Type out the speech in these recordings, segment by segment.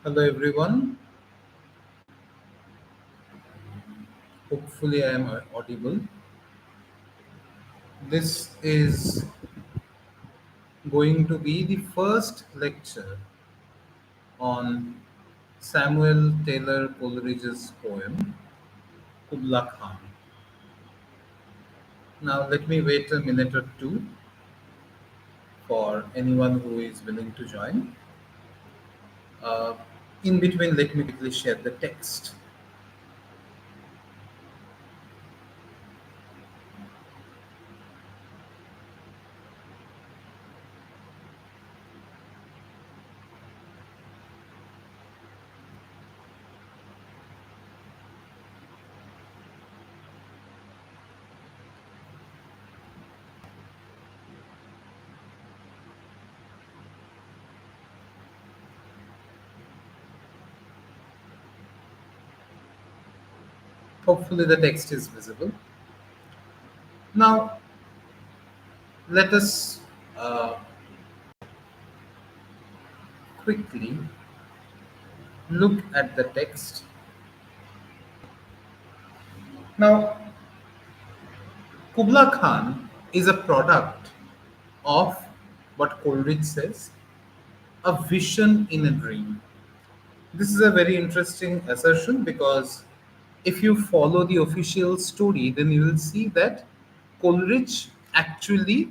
Hello everyone. Hopefully I am audible. This is going to be the first lecture on Samuel Taylor Coleridge's poem Kubla Khan. Now let me wait a minute or two for anyone who is willing to join. Uh, in between, let me quickly share the text. Hopefully the text is visible. Now let us quickly look at the text. Now Kubla Khan is a product of what Coleridge says a vision in a dream. This is a very interesting assertion because if you follow the official story, then you will see that Coleridge actually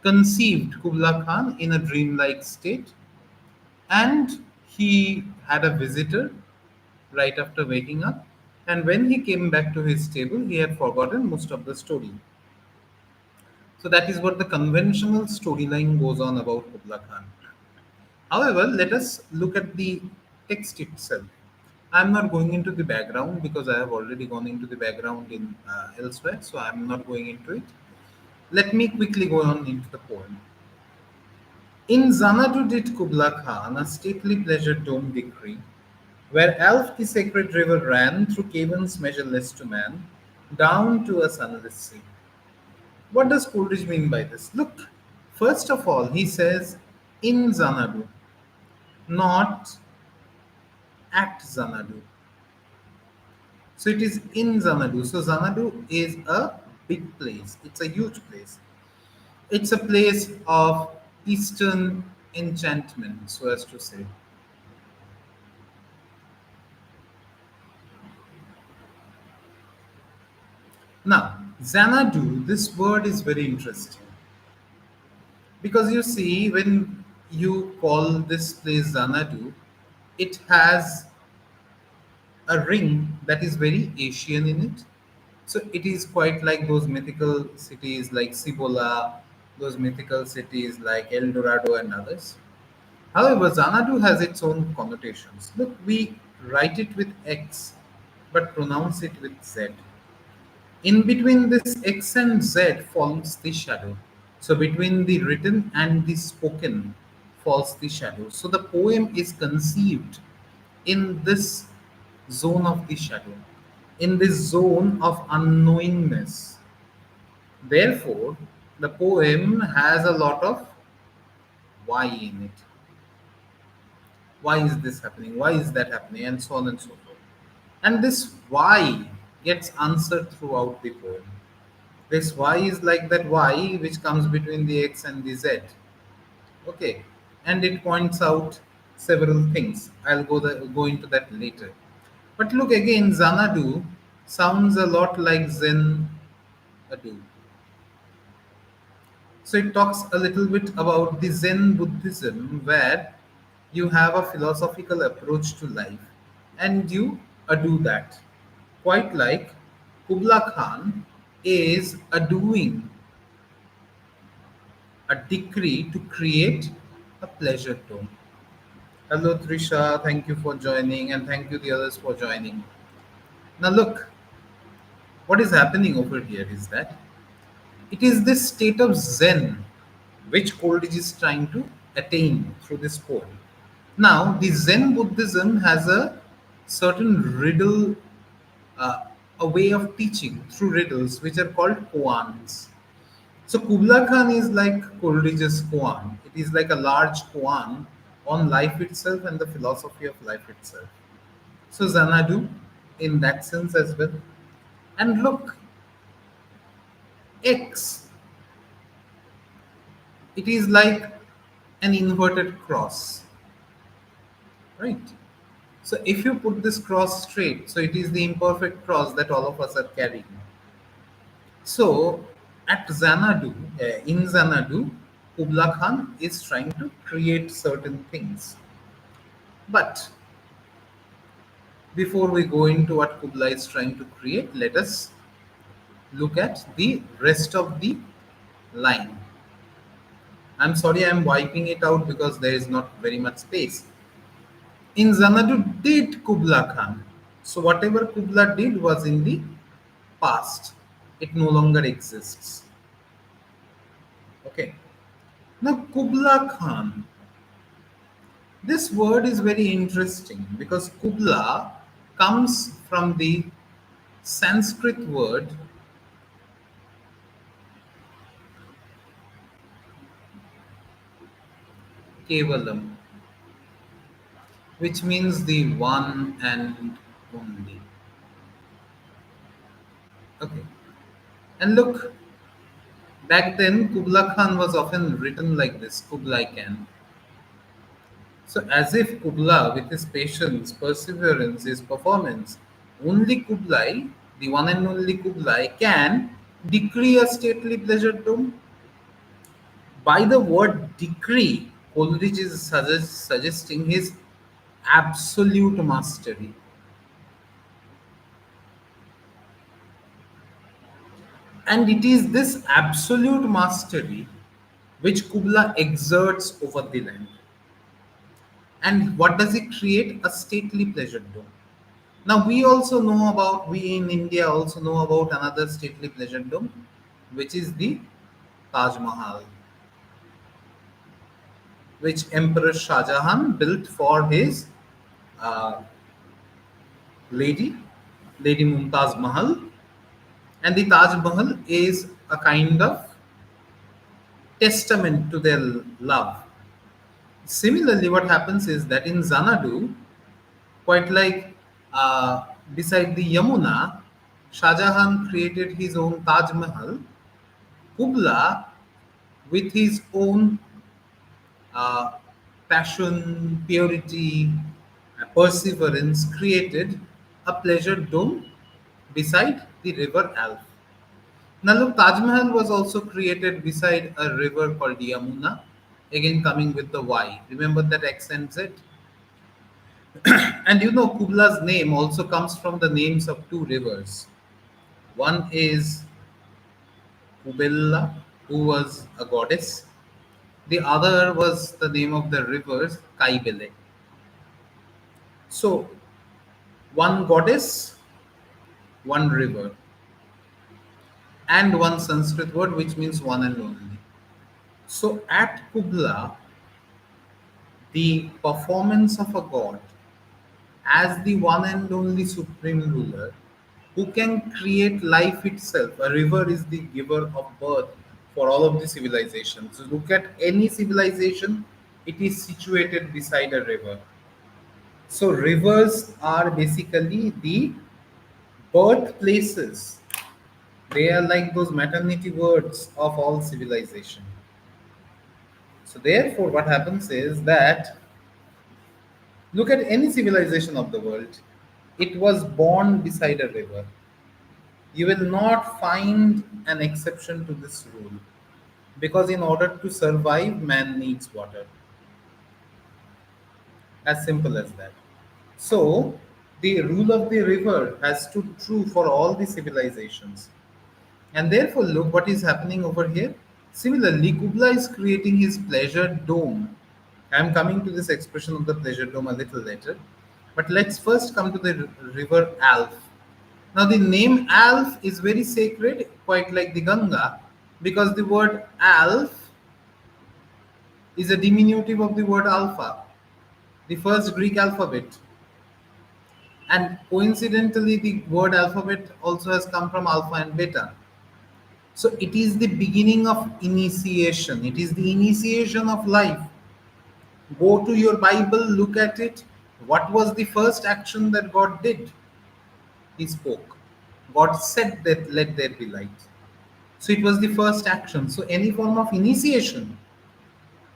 conceived Kubla Khan in a dreamlike state and he had a visitor right after waking up. And when he came back to his table, he had forgotten most of the story. So that is what the conventional storyline goes on about Kubla Khan. However, let us look at the text itself. I'm not going into the background because I have already gone into the background in elsewhere, so I'm not going into it. Let me quickly go on into the poem. In Xanadu did Kubla Khan a stately pleasure dome decree, where Alph the sacred river ran through caverns measureless to man, down to a sunless sea. What does Coleridge mean by this? Look, first of all, he says in Xanadu, not at Xanadu. So it is in Xanadu. So Xanadu is a big place. It's a huge place. It's a place of Eastern enchantment, so as to say. Now, Xanadu, this word is very interesting because you see, when you call this place Xanadu, it has a ring that is very Asian in it. So it is quite like those mythical cities like Cibola, those mythical cities like El Dorado and others. However, Xanadu has its own connotations. Look, we write it with X, but pronounce it with Z. In between this X and Z falls the shadow. So between the written and the spoken falls the shadow. So the poem is conceived in this zone of the shadow, in this zone of unknowingness. Therefore, the poem has a lot of why in it. Why is this happening? Why is that happening? And so on and so forth. And this why gets answered throughout the poem. This why is like that y which comes between the x and the z. Okay. And it points out several things. I'll go into that later. But look again, Xanadu sounds a lot like Zen Adu. So it talks a little bit about the Zen Buddhism, where you have a philosophical approach to life and you do that. Quite like Kubla Khan is doing a decree to create a pleasure tone. Hello Trisha, thank you for joining and thank you the others for joining. Now look, what is happening over here is that it is this state of Zen which Coleridge is trying to attain through this poem. Now, the Zen Buddhism has a certain riddle, uh, a way of teaching through riddles, which are called koans. So, Kubla Khan is like Coleridge's koan. It is like a large koan on life itself and the philosophy of life itself. So Xanadu, in that sense as well. And look, X, it is like an inverted cross, right? So if you put this cross straight, so it is the imperfect cross that all of us are carrying. So at Xanadu, in Xanadu, Kubla Khan is trying to create certain things. But before we go into what Kubla is trying to create, let us look at the rest of the line. I'm sorry, I'm wiping it out because there is not very much space. In Xanadu did Kubla Khan. So whatever Kubla did was in the past. It no longer exists. Okay. Now Kubla Khan. This word is very interesting because Kubla comes from the Sanskrit word Kevalam, which means the one and only. Okay. And look, back then Kubla Khan was often written like this, Kublai Khan. So as if Kubla, with his patience, perseverance, his performance, only Kublai, the one and only Kublai, can decree a stately pleasure dome. By the word decree, Coleridge is suggesting his absolute mastery. And it is this absolute mastery which Kubla exerts over the land. And what does it create? A stately pleasure dome. Now we in India also know about another stately pleasure dome, which is the Taj Mahal, which Emperor Shah Jahan built for his uh, lady, Lady Mumtaz Mahal. And the Taj Mahal is a kind of testament to their love. Similarly, what happens is that in Xanadu, quite like uh, beside the Yamuna, Shah Jahan created his own Taj Mahal. Kubla, with his own uh, passion, purity, perseverance, created a pleasure dome beside the river Alf. Now, look, Taj Mahal was also created beside a river called Yamuna, again coming with the Y. Remember that accent Z? And you know, Kubla's name also comes from the names of two rivers. One is Kubella, who was a goddess. The other was the name of the rivers, Kaibele. So, one goddess, one river, and one Sanskrit word which means one and only. So, at Kubla, the performance of a god as the one and only supreme ruler who can create life itself. A river is the giver of birth for all of the civilizations. So look at any civilization, it is situated beside a river. So rivers are basically the birthplaces. They are like those maternity words of all civilization. So therefore, what happens is that look at any civilization of the world. It was born beside a river. You will not find an exception to this rule because in order to survive, man needs water. As simple as that. So, the rule of the river has stood true for all the civilizations. And therefore, look what is happening over here. Similarly, Kubla is creating his pleasure dome. I am coming to this expression of the pleasure dome a little later. But let's first come to the river Alf. Now, the name Alf is very sacred, quite like the Ganga, because the word Alf is a diminutive of the word Alpha, the first Greek alphabet. And coincidentally, the word alphabet also has come from Alpha and Beta. So, it is the beginning of initiation, it is the initiation of life. Go to your Bible, look at it. What was the first action that God did? He spoke. God said that let there be light. So it was the first action. So any form of initiation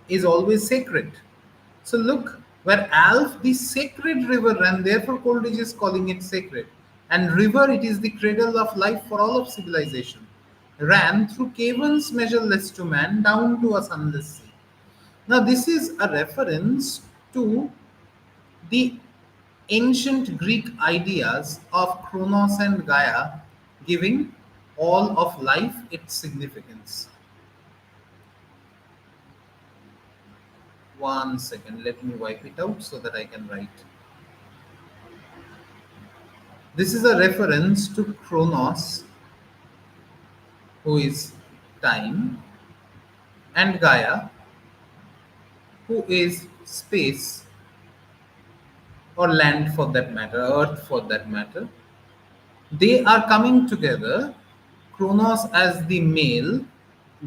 is always sacred. So look, where Alf, the sacred river, ran, therefore Coleridge is calling it sacred. And river, it is the cradle of life for all of civilization, ran through caverns measureless to man down to a sunless sea. Now this is a reference to the ancient Greek ideas of Chronos and Gaia, giving all of life its significance. One second, let me wipe it out so that I can write. This is a reference to Chronos, who is time, and Gaia, who is space or land for that matter, earth for that matter. They are coming together, Kronos as the male,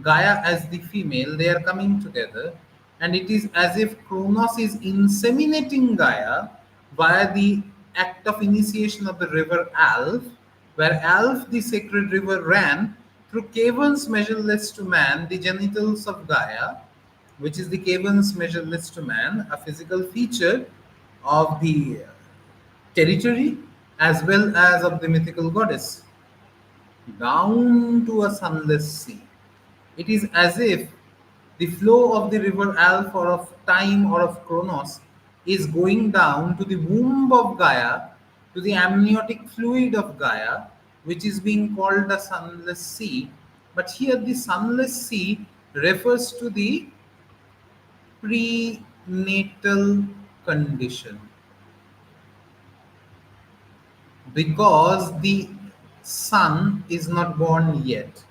Gaia as the female, they are coming together, and it is as if Kronos is inseminating Gaia via the act of initiation of the river Alf, where Alf, the sacred river, ran through caverns measureless to man, the genitals of Gaia, which is the caverns measureless to man, a physical feature of the territory as well as of the mythical goddess, down to a sunless sea. It is as if the flow of the river Alph or of time or of Chronos is going down to the womb of Gaia, to the amniotic fluid of Gaia, which is being called a sunless sea. But here the sunless sea refers to the prenatal condition, because the sun is not born yet.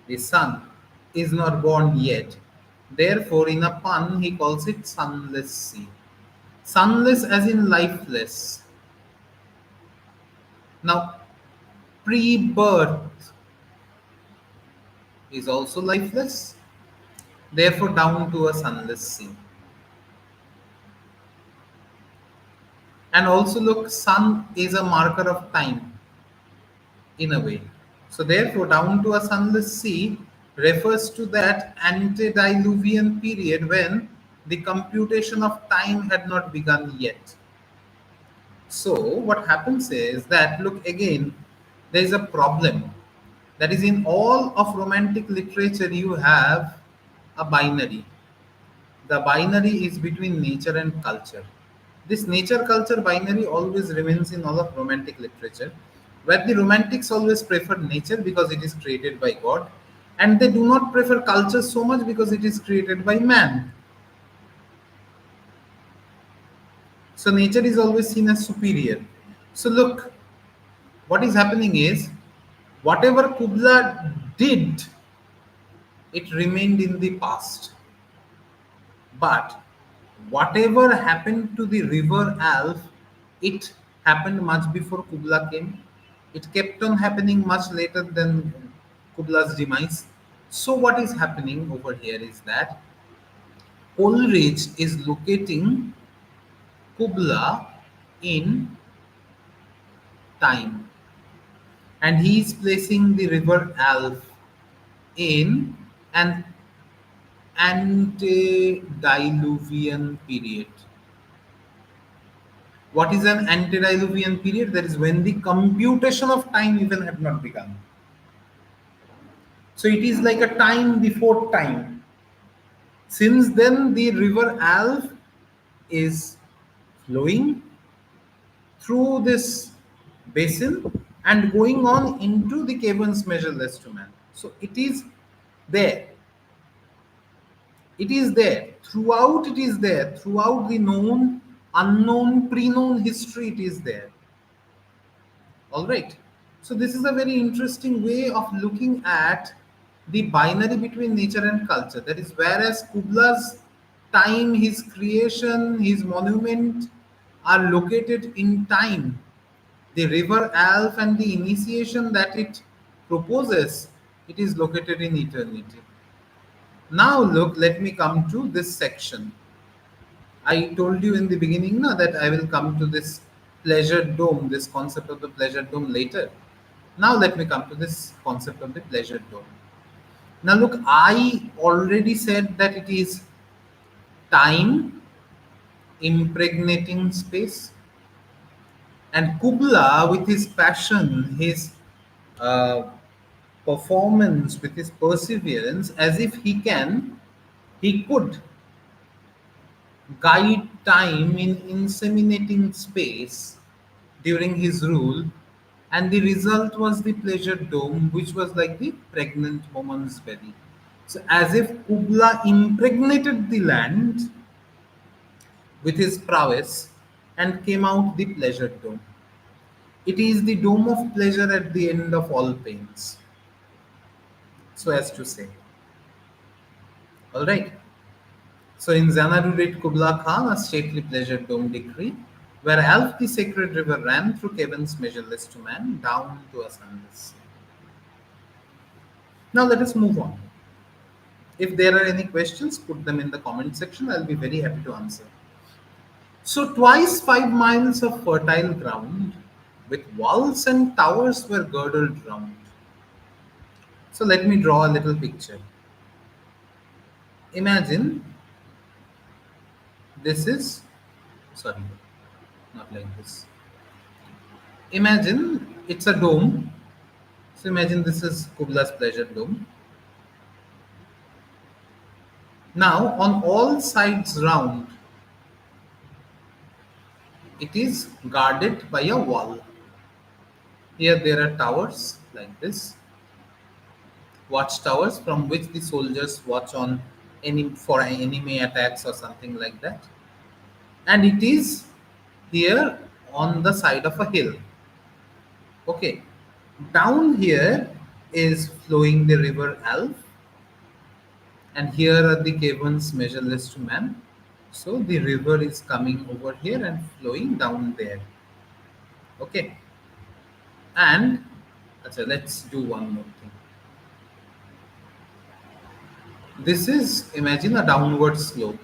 The sun is not born yet. Therefore, in a pun, he calls it sunless sea. Sunless as in lifeless. Now, pre birth is also lifeless, therefore, down to a sunless sea. And also, look, sun is a marker of time in a way. So, therefore, down to a sunless sea refers to that antediluvian period when the computation of time had not begun yet. So, what happens is that, look again, there is a problem. That is, in all of romantic literature, you have a binary. The binary is between nature and culture. This nature culture binary always remains in all of romantic literature, where the romantics always prefer nature because it is created by God, and they do not prefer culture so much because it is created by man. So nature is always seen as superior. So look, what is happening is whatever Kubla did, it remained in the past. But whatever happened to the river Alf, it happened much before Kubla came. It kept on happening much later than Kubla's demise. So, what is happening over here is that Coleridge is locating Kubla in time, and he is placing the river Alf in an antediluvian period. What is an antediluvian period? That is when the computation of time even had not begun. So it is like a time before time. Since then, the river Alf is flowing through this basin and going on into the caverns measureless to man. So it is there. It is there. Throughout, it is there. Throughout the known, unknown, pre known history, it is there. All right. So this is a very interesting way of looking at the binary between nature and culture. That is, whereas Kubla's time, his creation, his monument are located in time, the river Alf and the initiation that it proposes, it is located in eternity. Now look, let me come to this section. I told you in the beginning now that I will come to this pleasure dome, this concept of the pleasure dome later. Now let me come to this concept of the pleasure dome. Now look, I already said that it is time impregnating space, and Kubla, with his passion, his uh, performance, with his perseverance, as if he could guide time in inseminating space during his rule, and the result was the pleasure dome, which was like the pregnant woman's belly. So, as if Kubla impregnated the land with his prowess and came out the pleasure dome. It is the dome of pleasure at the end of all pains, so as to say. All right. So in Xanadu did Kubla Khan a stately pleasure dome decree, where Alf the sacred river ran through caverns measureless to man, down to a sunless sea. Now let us move on. If there are any questions, put them in the comment section. I'll be very happy to answer. So twice 5 miles of fertile ground, with walls and towers were girdled round. So let me draw a little picture. Imagine this is, sorry, not like this. Imagine it's a dome. So imagine this is Kubla's pleasure dome. Now on all sides round, it is guarded by a wall. Here there are towers like this, watchtowers from which the soldiers watch on any for enemy attacks or something like that. And it is here on the side of a hill. Okay. Down here is flowing the river Alf, and here are the caverns measureless to man. So the river is coming over here and flowing down there. Okay, and let's do one more thing. This is, imagine a downward slope.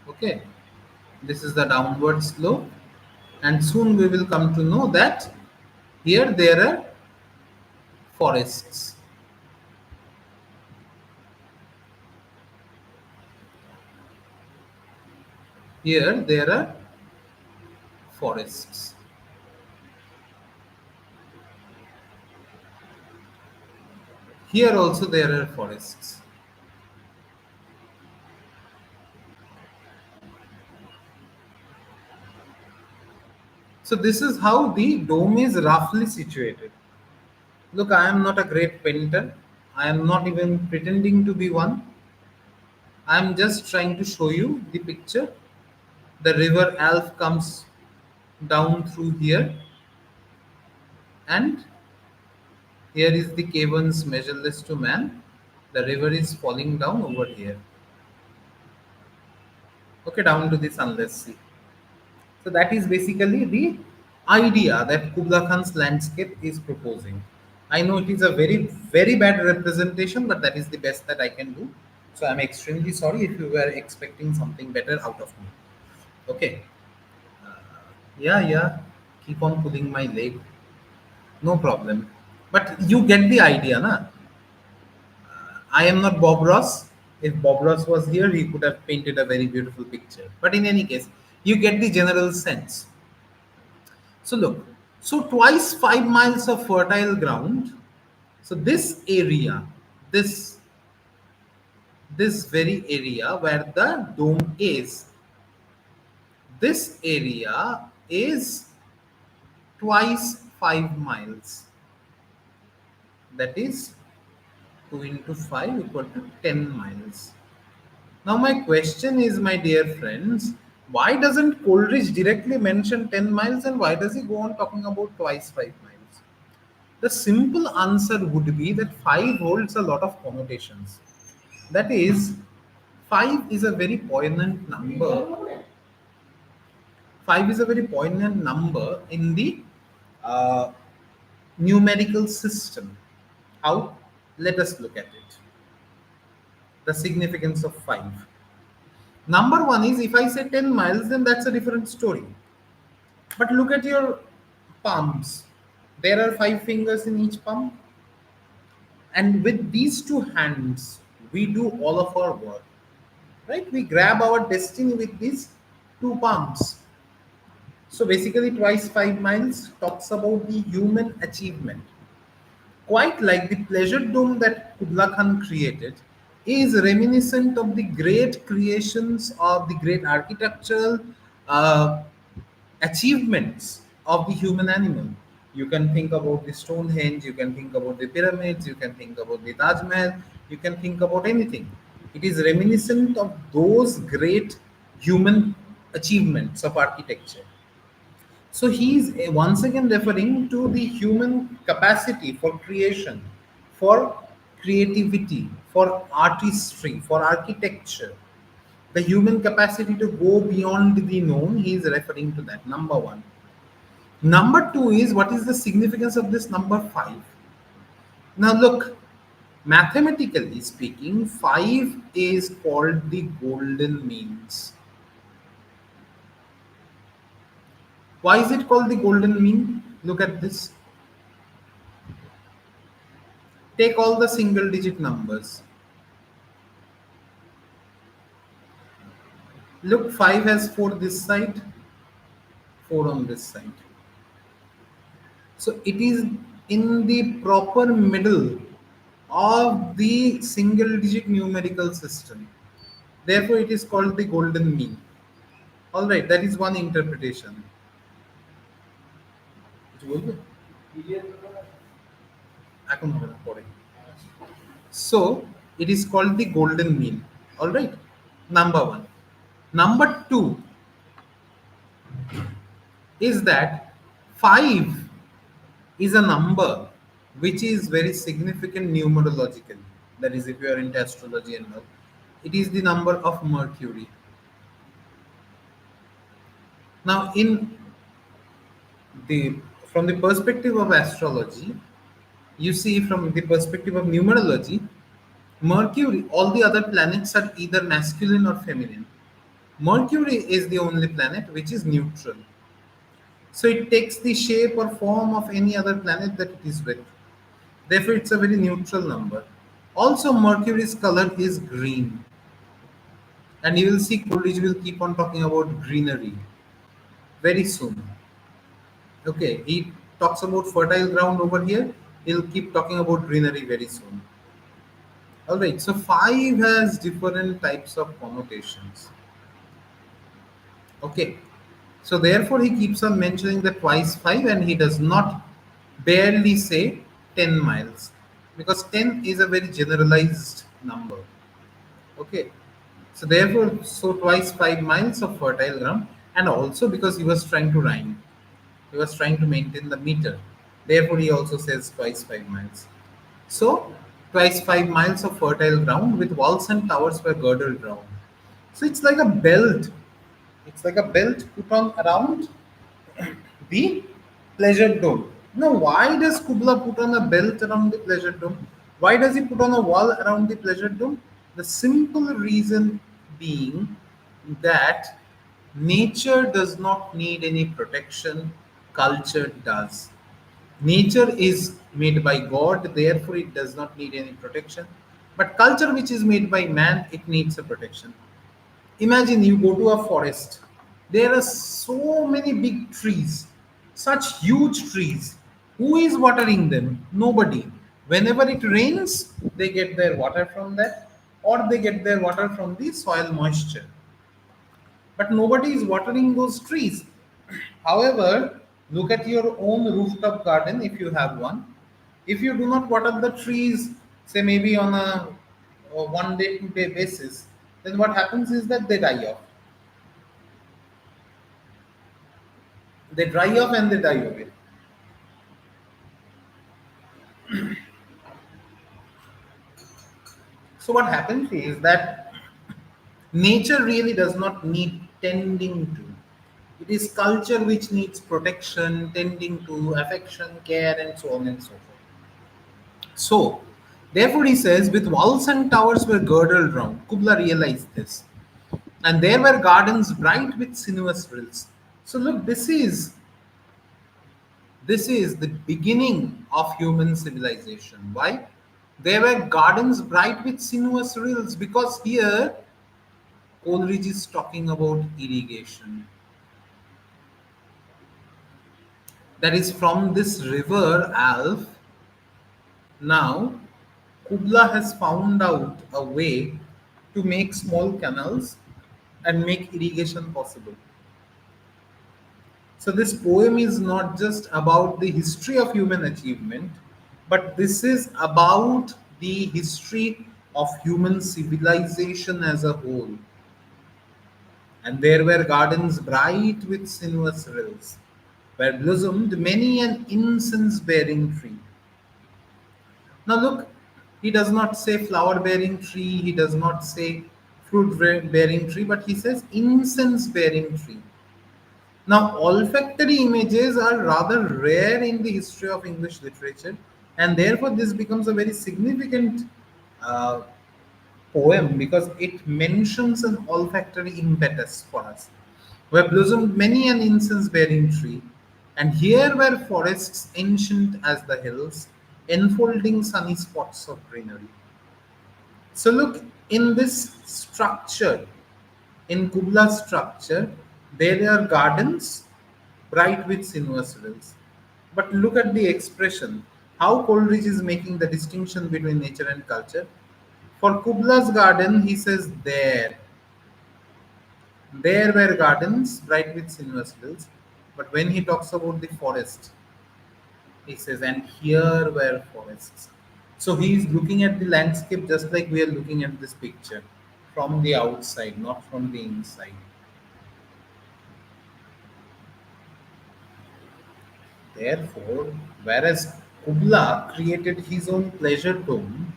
Okay, this is the downward slope, and soon we will come to know that here there are forests. Here there are forests. Here also there are forests. So this is how the dome is roughly situated. Look, I am not a great painter. I am not even pretending to be one. I am just trying to show you the picture. The river Alf comes down through here, and here is the caverns measureless to man. The river is falling down over here. Okay, down to the sunless sea. So that is basically the idea that Kubla Khan's landscape is proposing. I know it is a very, very bad representation, but that is the best that I can do. So I'm extremely sorry if you were expecting something better out of me. Okay. Yeah, yeah. Keep on pulling my leg. No problem. But you get the idea, na? I am not Bob Ross. If Bob Ross was here, he could have painted a very beautiful picture. But in any case, you get the general sense. So look, so twice 5 miles of fertile ground. So this area, this this very area where the dome is, this area is twice 5 miles. That is 2 into 5 equal to 10 miles. Now my question is, my dear friends, why doesn't Coleridge directly mention 10 miles, and why does he go on talking about twice 5 miles? The simple answer would be that 5 holds a lot of connotations. That is, 5 is a very poignant number. 5 is a very poignant number in the uh, numerical system. How? Let us look at it. the significance of 5. Number one is, if I say 10 miles, then that's a different story. But look at your palms. There are 5 fingers in each palm. And with these two hands, we do all of our work. Right? We grab our destiny with these two palms. So basically, twice 5 miles talks about the human achievement. Quite like the pleasure dome that Kubla Khan created, is reminiscent of the great creations of the great architectural uh, achievements of the human animal. You can think about the Stonehenge, you can think about the pyramids, you can think about the Taj Mahal, you can think about anything. It is reminiscent of those great human achievements of architecture. So he is once again referring to the human capacity for creation, for creativity, for artistry, for architecture. The human capacity to go beyond the known, he is referring to that. Number one. Number two is, what is the significance of this number 5? Now, look, mathematically speaking, 5 is called the golden means. Why is it called the golden mean? Look at this. Take all the single digit numbers. Look, 5 has 4 this side, 4 on this side. So it is in the proper middle of the single digit numerical system. Therefore, it is called the golden mean. All right, that is one interpretation. কিছু বলবে? এখন হবে না, পরে। So it is called the golden mean. All right, number one. Number two is that 5 is a number which is very significant numerologically. That is, if you are into astrology and all, it is the number of Mercury. Now, in the from the perspective of astrology, you see from the perspective of numerology, Mercury, all the other planets are either masculine or feminine. Mercury is the only planet which is neutral. So it takes the shape or form of any other planet that it is with. Therefore, it's a very neutral number. Also, Mercury's color is green. And you will see Coleridge will keep on talking about greenery very soon. Okay, he talks about fertile ground over here. He'll keep talking about greenery very soon. All right, so 5 has different types of connotations. Okay, so therefore he keeps on mentioning the twice 5 and he does not barely say 10 miles because 10 is a very generalized number. Okay, so therefore, so twice 5 miles of fertile ground, and also because he was trying to rhyme, he was trying to maintain the meter. Therefore, he also says twice 5 miles. So, twice 5 miles of fertile ground with walls and towers were girdled round. So it's like a belt. It's like a belt put on around the pleasure dome. Now, why does Kubla put on a belt around the pleasure dome? Why does he put on a wall around the pleasure dome? The simple reason being that nature does not need any protection, culture does. Nature is made by God, therefore, it does not need any protection. But culture, which is made by man, it needs a protection. Imagine you go to a forest. There are so many big trees, such huge trees. Who is watering them? Nobody. Whenever it rains, they get their water from that, or they get their water from the soil moisture. But nobody is watering those trees. However, look at your own rooftop garden if you have one. If you do not water the trees, say maybe on a 1 day, 2 day basis, then what happens is that they die off. They dry off and they die away. So what happens is that nature really does not need tending to. It is culture which needs protection, tending to, affection, care, and so on and so forth. So Therefore, he says, with walls and towers were girdled round. Kubla realized this. And there were gardens bright with sinuous rills. So look, this is the beginning of human civilization. Why? There were gardens bright with sinuous rills because here Coleridge is talking about irrigation. That is from this river Alf. Now, Kubla has found out a way to make small canals and make irrigation possible. So, this poem is not just about the history of human achievement, but this is about the history of human civilization as a whole. And there were gardens bright with sinuous rills, where blossomed many an incense bearing tree. Now, look, he does not say flower bearing tree, he does not say fruit bearing tree, but he says incense bearing tree. Now, olfactory images are rather rare in the history of English literature, and therefore, this becomes a very significant uh, poem because it mentions an olfactory impetus for us. Where blossomed many an incense bearing tree, and here were forests ancient as the hills, enfolding sunny spots of greenery. So, look, in this structure, in Kubla's structure, there are gardens bright with sinuous rills. But look at the expression, how Coleridge is making the distinction between nature and culture. For Kubla's garden, he says there were gardens bright with sinuous rills. But when he talks about the forest, he says, and here were forests. So he is looking at the landscape just like we are looking at this picture from the outside, not from the inside. Therefore, whereas Kubla created his own pleasure dome,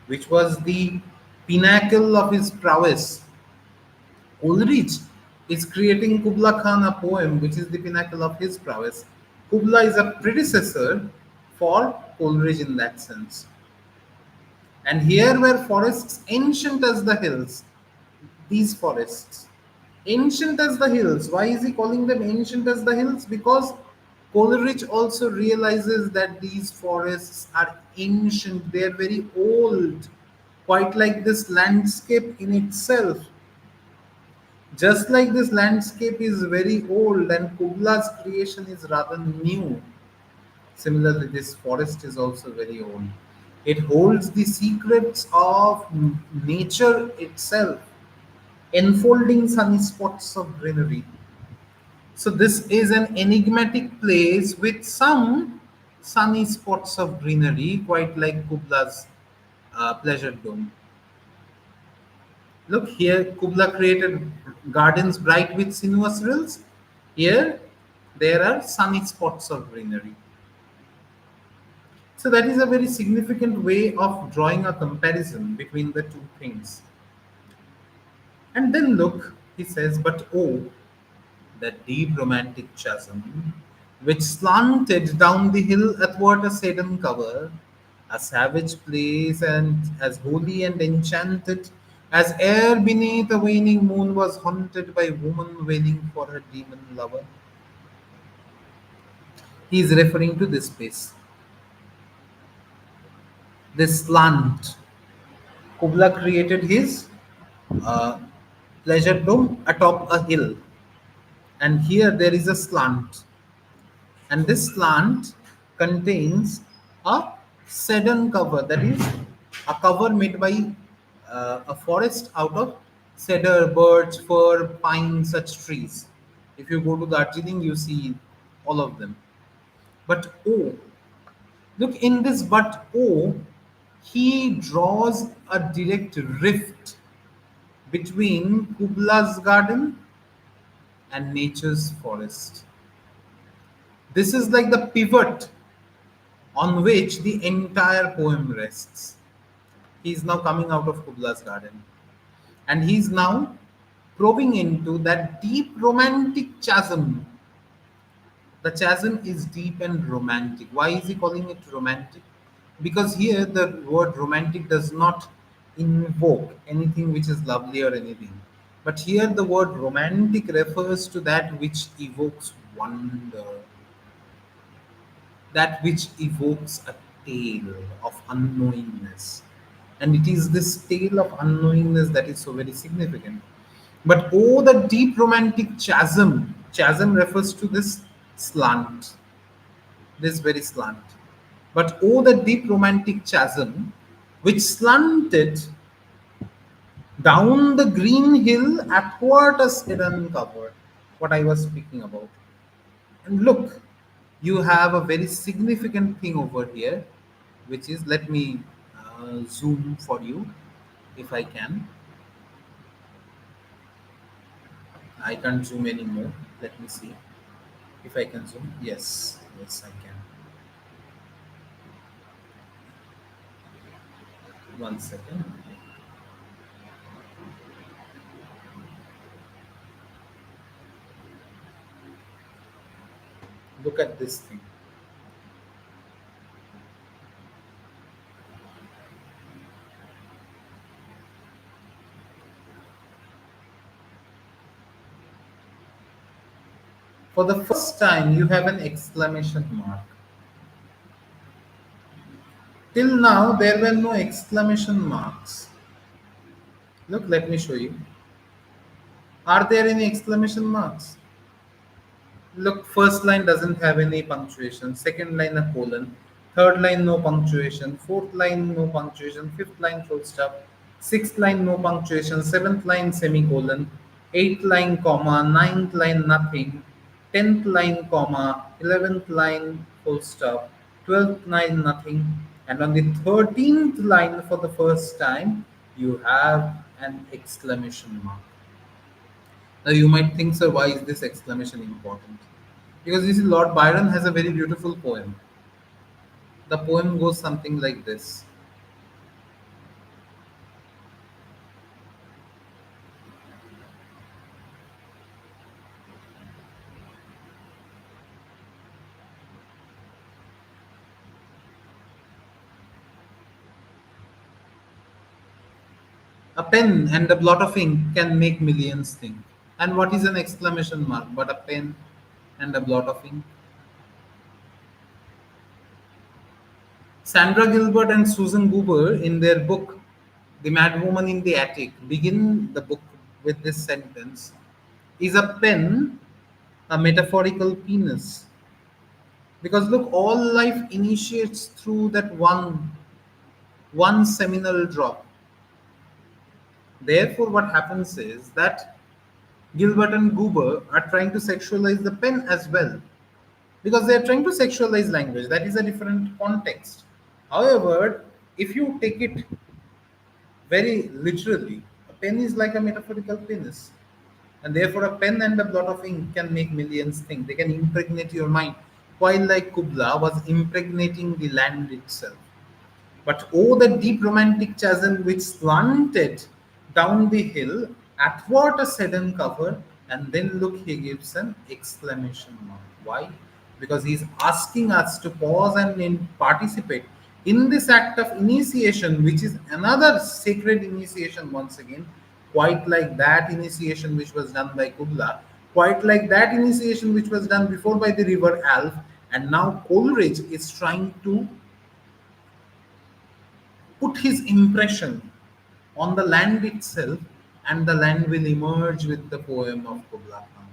which was the pinnacle of his prowess, Coleridge is creating Kubla Khan, a poem which is the pinnacle of his prowess. Kubla is a predecessor for Coleridge in that sense. And here were forests ancient as the hills. These forests. Ancient as the hills. Why is he calling them ancient as the hills? Because Coleridge also realizes that these forests are ancient, they are very old, quite like this landscape in itself. Just like this landscape is very old and Kubla's creation is rather new, similarly, this forest is also very old. It holds the secrets of nature itself, enfolding sunny spots of greenery. So, this is an enigmatic place with some sunny spots of greenery, quite like Kubla's pleasure dome. Look here, Kubla created gardens bright with sinuous rills. Here, there are sunny spots of greenery. So that is a very significant way of drawing a comparison between the two things. And then look, he says, but oh, that deep romantic chasm which slanted down the hill athwart a sudden cover, a savage place and as holy and enchanted as air beneath a waning moon was haunted by woman wailing for her demon lover. He is referring to this space, this slant. Kubla created his uh, pleasure dome atop a hill, and here there is a slant, and this slant contains a cedar cover, that is a cover made by a forest out of cedar, birch, fir, pine, such trees. If you go to Darjeeling, you see all of them. But oh, look in this but oh, he draws a direct rift between Kubla's garden and nature's forest. This is like the pivot on which the entire poem rests. He is now coming out of Kubla's garden and he is now probing into that deep romantic chasm. The chasm is deep and romantic. Why is he calling it romantic? because here the word romantic does not invoke anything which is lovely or anything, but here the word romantic refers to that which evokes wonder, that which evokes a tale of unknowingness. And it is this tale of unknowingness that is so very significant. But oh, the deep romantic chasm. Chasm refers to this slant, this very slant. But oh, the deep romantic chasm which slanted down the green hill athwart a hidden cover. What I was speaking about. And look, you have a very significant thing over here, which is, let me zoom for you if I can. I can't zoom anymore. Let me see if I can zoom. Yes, yes, I can. One second. Look at this thing. For the first time, you have an exclamation mark. Till now, there were no exclamation marks. Look, let me show you. Are there any exclamation marks? Look, first line doesn't have any punctuation. Second line a colon. Third line no punctuation. Fourth line no punctuation. Fifth line full stop. Sixth line no punctuation. Seventh line semicolon. Eighth line comma. Ninth line nothing. 10th line comma. 11th line full stop. 12th line nothing. And on the 13th line for the first time, you have an exclamation mark. Now you might think, sir, why is this exclamation important? Because you see, Lord Byron has a very beautiful poem. The poem goes something like this. A pen and a blot of ink can make millions think. And what is an exclamation mark but a pen and a blot of ink? Sandra Gilbert and Susan Goober, in their book The Mad Woman in the Attic, begin the book with this sentence: is a pen a metaphorical penis? Because look, all life initiates through that one seminal drop. Therefore, what happens is that Gilbert and Goober are trying to sexualize the pen as well, because they are trying to sexualize language. That is a different context. However, if you take it very literally, a pen is like a metaphorical penis. And therefore, a pen and a blot of ink can make millions think. They can impregnate your mind, while like Kubla was impregnating the land itself. But oh, the deep romantic chasm which slanted down the hill athwart a sudden cover, and then look, he gives an exclamation mark. Why? Because he's asking us to pause and participate in this act of initiation, which is another sacred initiation once again, quite like that initiation which was done by Kubla, quite like that initiation which was done before by the river Alf, and now Coleridge is trying to put his impression on the land itself, and the land will emerge with the poem of Kubla Khan.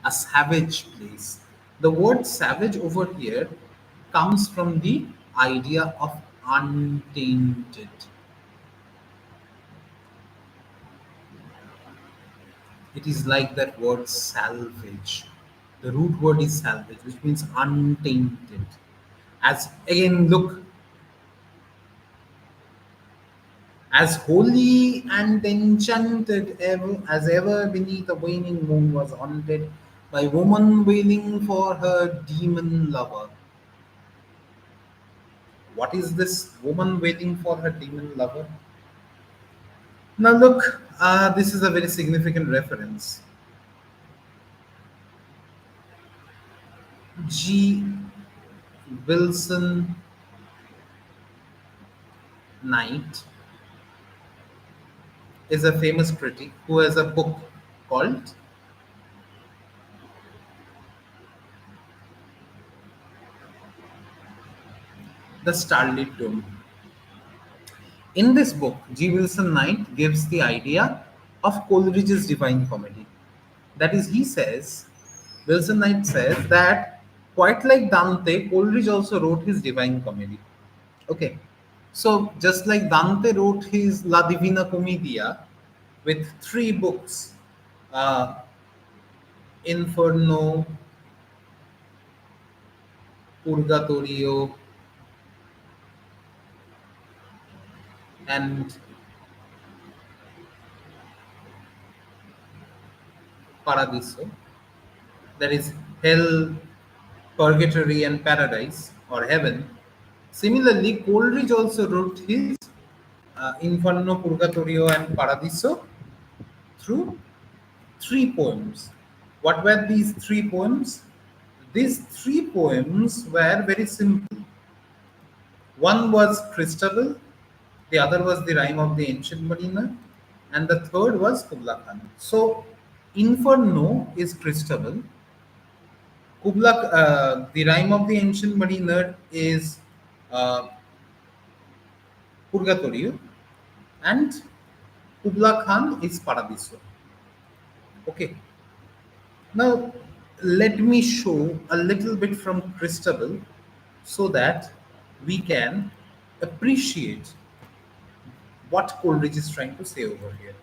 A savage place. The word savage over here comes from the idea of untainted. It is like that word salvage. The root word is salvage, which means untainted. As again, look, as holy and enchanted as ever beneath a waning moon was haunted by woman wailing for her demon lover. What is this woman wailing for her demon lover? Now, look, this is a very significant reference. G. Wilson Knight is a famous critic who has a book called The Starlit Dome. In this book, G. Wilson Knight gives the idea of Coleridge's Divine Comedy. That is, Wilson Knight says that quite like Dante, Coleridge also wrote his Divine Comedy. Okay, so just like Dante wrote his La Divina Commedia with three books, uh, Inferno, Purgatorio, and Paradiso, that is hell, purgatory, and paradise or heaven. Similarly, Coleridge also wrote his Inferno, Purgatorio, and Paradiso through three poems. What were these three poems? These three poems were very simple. One was Christabel, the other was the rhyme of the ancient mariner, and the third was Kubla Khan. So, Inferno is Christabel, Kubla, the rhyme of the ancient mariner is uh, Purgatorio, and Kubla Khan is Paradiso. Okay, now let me show a little bit from Christabel so that we can appreciate what Coleridge is trying to say over here.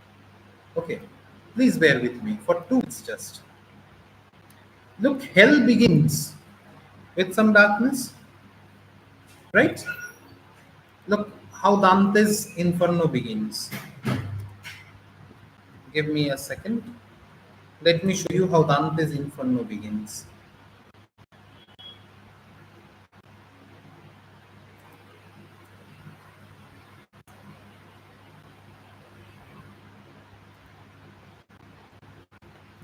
Okay, please bear with me for 2 minutes just. Look, hell begins with some darkness, right? Look how Dante's Inferno begins. Give me a second. Let me show you how Dante's Inferno begins.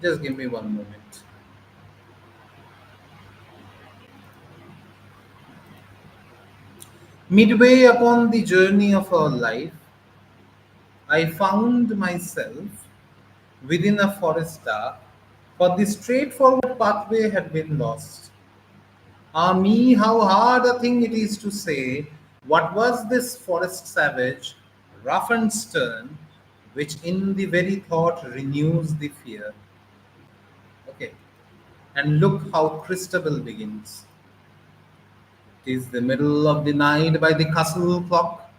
Just give me one moment. Midway upon the journey of our life, I found myself within a forest dark, for the straightforward pathway had been lost. Ah me, how hard a thing it is to say, what was this forest savage, rough and stern, which in the very thought renews the fear. Okay, and look how Christabel begins. 'Tis the middle of the night by the castle clock,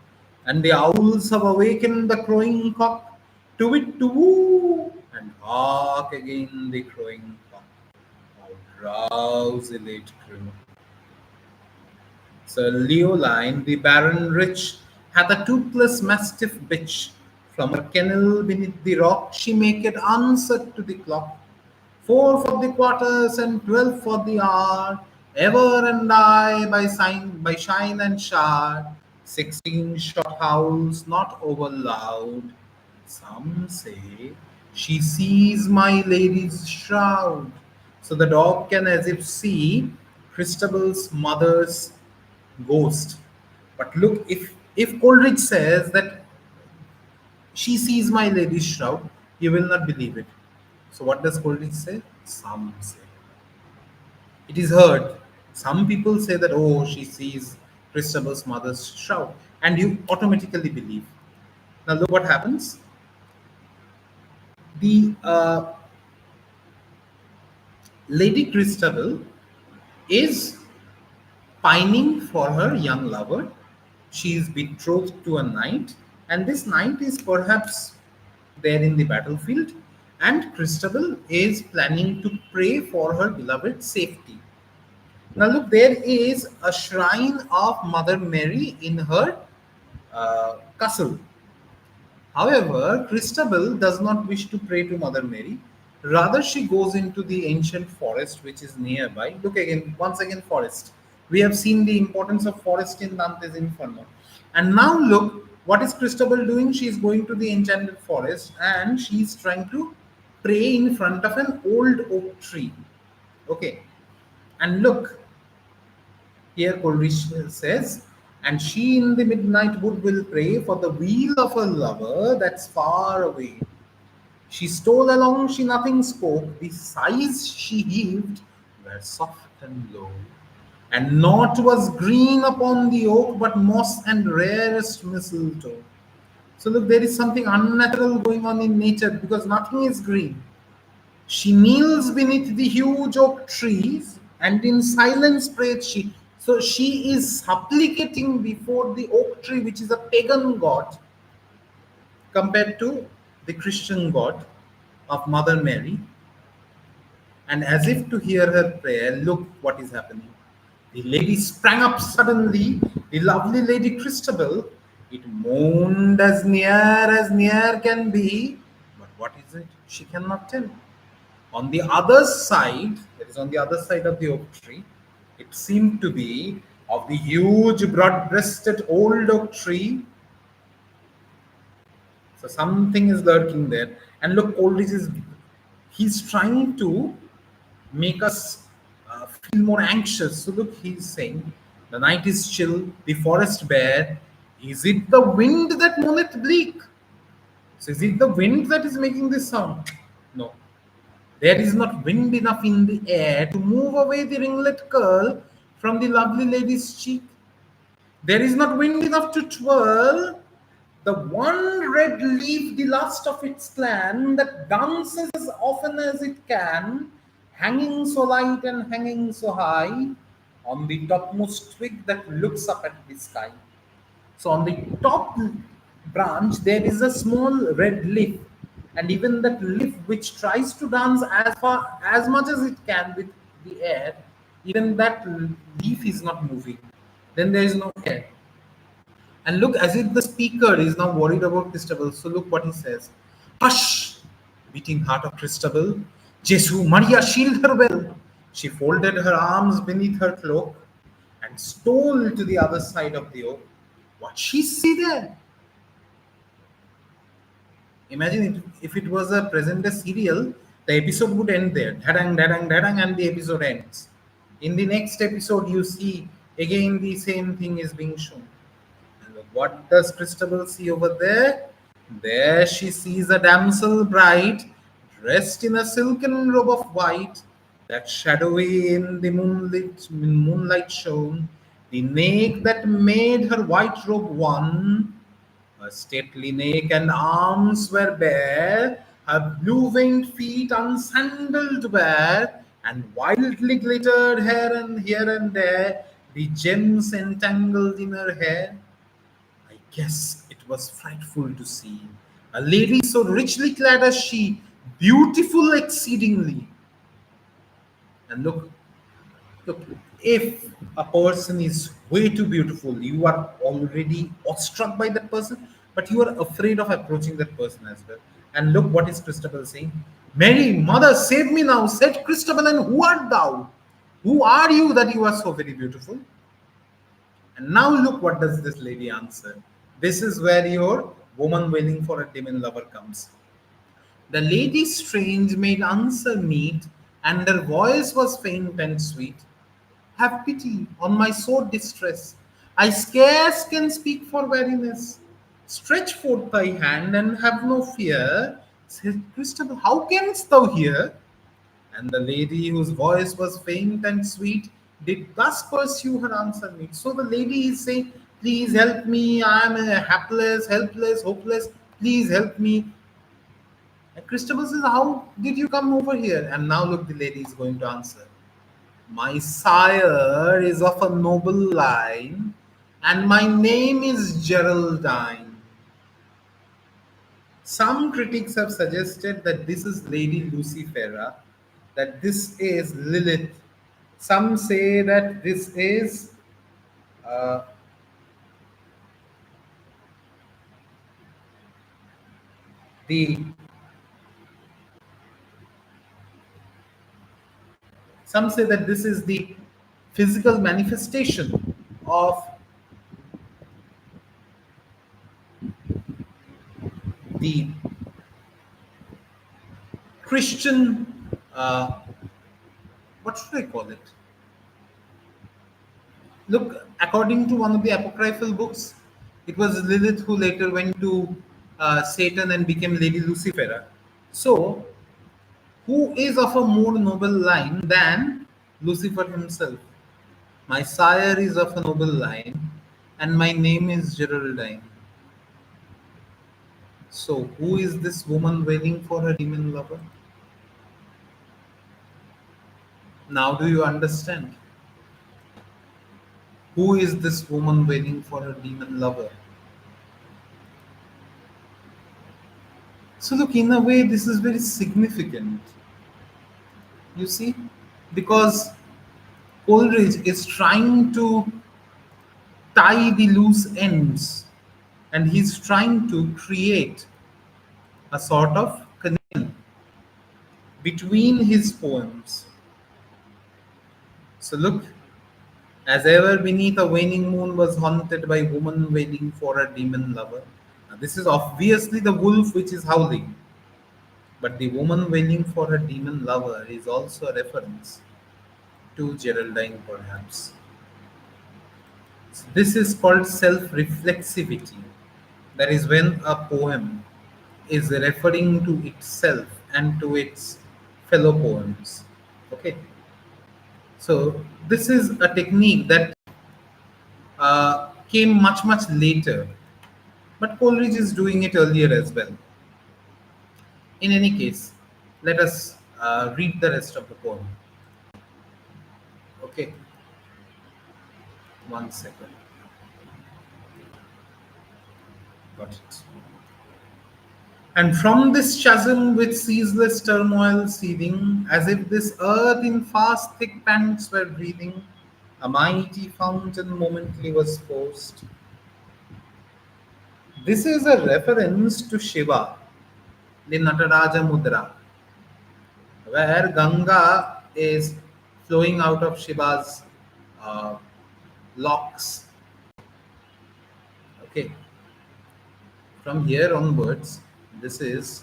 and the owls have awakened the crowing cock. To it to woo, and hark again the crowing cock. How drowsily it grew. Sir Leoline, the Baron rich, hath a toothless mastiff bitch. From her kennel beneath the rock she maketh answer to the clock. 4 for the quarters and 12 for the hour, ever and aye by shine and shower. 16 short howls not over loud. Some say she sees my lady's shroud. So the dog can as if see Christabel's mother's ghost. But look, if Coleridge says that she sees my lady's shroud, you will not believe it. So what does Coleridge say? Some say. It is heard. Some people say that, oh, she sees Christabel's mother's shroud, and you automatically believe. Now look what happens. The Lady Christabel is pining for her young lover. She is betrothed to a knight, and this knight is perhaps there in the battlefield, and Christabel is planning to pray for her beloved's safety. Now, look, there is a shrine of Mother Mary in her castle. However, Christabel does not wish to pray to Mother Mary. Rather, she goes into the ancient forest which is nearby. Look again, once again, forest. We have seen the importance of forest in Dante's Inferno. And now, look, what is Christabel doing? She is going to the enchanted forest and she is trying to pray in front of an old oak tree. Okay. And look, here Coleridge says, And she in the midnight wood will pray for the weal of a lover that's far away. She stole along, she nothing spoke. The sighs she heaved were soft and low. And naught was green upon the oak but moss and rarest mistletoe. So look, there is something unnatural going on in nature because nothing is green. She kneels beneath the huge oak trees and in silence prays she. So she is supplicating before the oak tree, which is a pagan god, compared to the Christian God of Mother Mary, and as if to hear her prayer, look what is happening. The lady sprang up suddenly, the lovely Lady Christabel. It moaned as near can be, but what is it? She cannot tell. On the other side, that is on the other side of the oak tree, it seemed to be of the huge, broad breasted old oak tree. So something is lurking there. And look, Coleridge is he's trying to make us feel more anxious. So look, he's saying, the night is chill, the forest bare. Is it the wind that moaneth bleak? So is it the wind that is making this sound? No. There is not wind enough in the air to move away the ringlet curl from the lovely lady's cheek. There is not wind enough to twirl the one red leaf, the last of its clan, that dances as often as it can, hanging so light and hanging so high, on the topmost twig that looks up at the sky. So on the top branch, there is a small red leaf, and even that leaf which tries to dance as far as much as it can with the air, even that leaf is not moving. Then there is no air. And look, as if the speaker is now worried about Christabel. So look what he says. Hush, beating heart of Christabel. Jesu, Maria, shield her well. She folded her arms beneath her cloak and stole to the other side of the oak. What she see there? Imagine if it was a present day serial, the episode would end there. Dadang, dadang, dadang, and the episode ends. In the next episode, you see again the same thing is being shown. And what does Christabel see over there? There she sees a damsel bright, dressed in a silken robe of white, that shadowy in the moonlight shone, the neck that made her white robe one. Her stately neck and arms were bare, her blue-veined feet unsandaled were, and wildly glittered here and there the gems entangled in her hair. I guess it was frightful to see a lady so richly clad as she, beautiful exceedingly. And look, if a person is way too beautiful, you are already awestruck by that person, but you are afraid of approaching that person as well. And look what is Christabel saying. Mary, mother, save me now, said Christabel, and who art thou? Who are you that you are so very beautiful? And now look what does this lady answer. This is where your woman wailing for a demon lover comes. The lady strange made answer meet, and her voice was faint and sweet. Have pity on my sore distress. I scarce can speak for weariness. Stretch forth thy hand and have no fear. Said Christabel, how canst thou hear? And the lady, whose voice was faint and sweet, did thus pursue her answer meet. So the lady is saying, please help me. I am hapless, helpless, hopeless. Please help me. And Christabel says, how did you come over here? And now look, the lady is going to answer. My sire is of a noble line, and my name is Geraldine. Some critics have suggested that this is Lady Lucifera, that this is Lilith. Some say that this is uh, the. Some say that this is the physical manifestation of the Christian. What should I call it? Look, according to one of the apocryphal books, it was Lilith who later went to Satan and became Lady Lucifera. So, who is of a more noble line than Lucifer himself? My sire is of a noble line, and my name is Geraldine. So, who is this woman waiting for her demon lover? Now, do you understand? Who is this woman waiting for her demon lover? So, look, in a way, this is very significant. You see, because Coleridge is trying to tie the loose ends and he's trying to create a sort of connection between his poems. So, look, as ever beneath a waning moon was haunted by woman waiting for a demon lover. Now, this is obviously the wolf which is howling, but the woman wailing for her demon lover is also a reference to Geraldine, perhaps. So this is called self reflexivity. That is when a poem is referring to itself and to its fellow poems. Okay, so this is a technique that came much later, but Coleridge is doing it earlier as well. In any case, let us read the rest of the poem. Okay, one second. Got it. And from this chasm with ceaseless turmoil seething, as if this earth in fast thick pants were breathing, a mighty fountain momently was forced. This is a reference to Shiva, the Nataraja Mudra, where Ganga is flowing out of Shiva's uh, locks. Okay, from here onwards, this is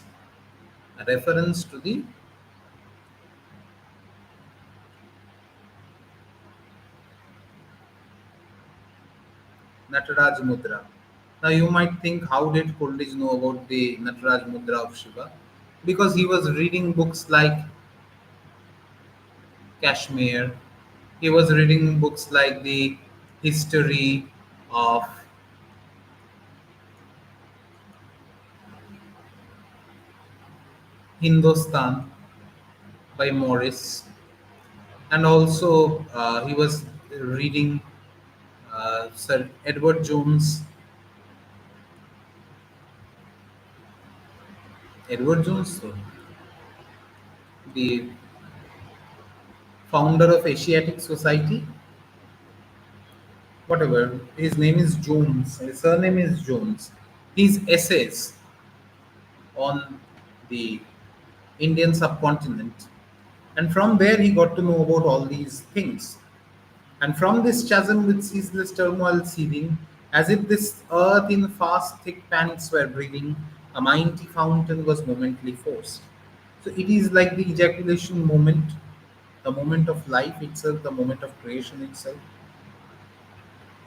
a reference to the Nataraj Mudra. Now you might think, how did Coleridge know about the Nataraj Mudra of Shiva? Because he was reading books like Kashmir. He was reading books like the history of Hindustan by Morris, and also he was reading Sir Edward Jones. Edward Jones, so the founder of Asiatic Society, whatever. His name is Jones. His surname is Jones. His essays on the Indian subcontinent, and from there he got to know about all these things. And from this chasm with ceaseless turmoil seething, as if this earth in fast thick pants were breathing, a mighty fountain was momently forced. So it is like the ejaculation moment, the moment of life itself, the moment of creation itself,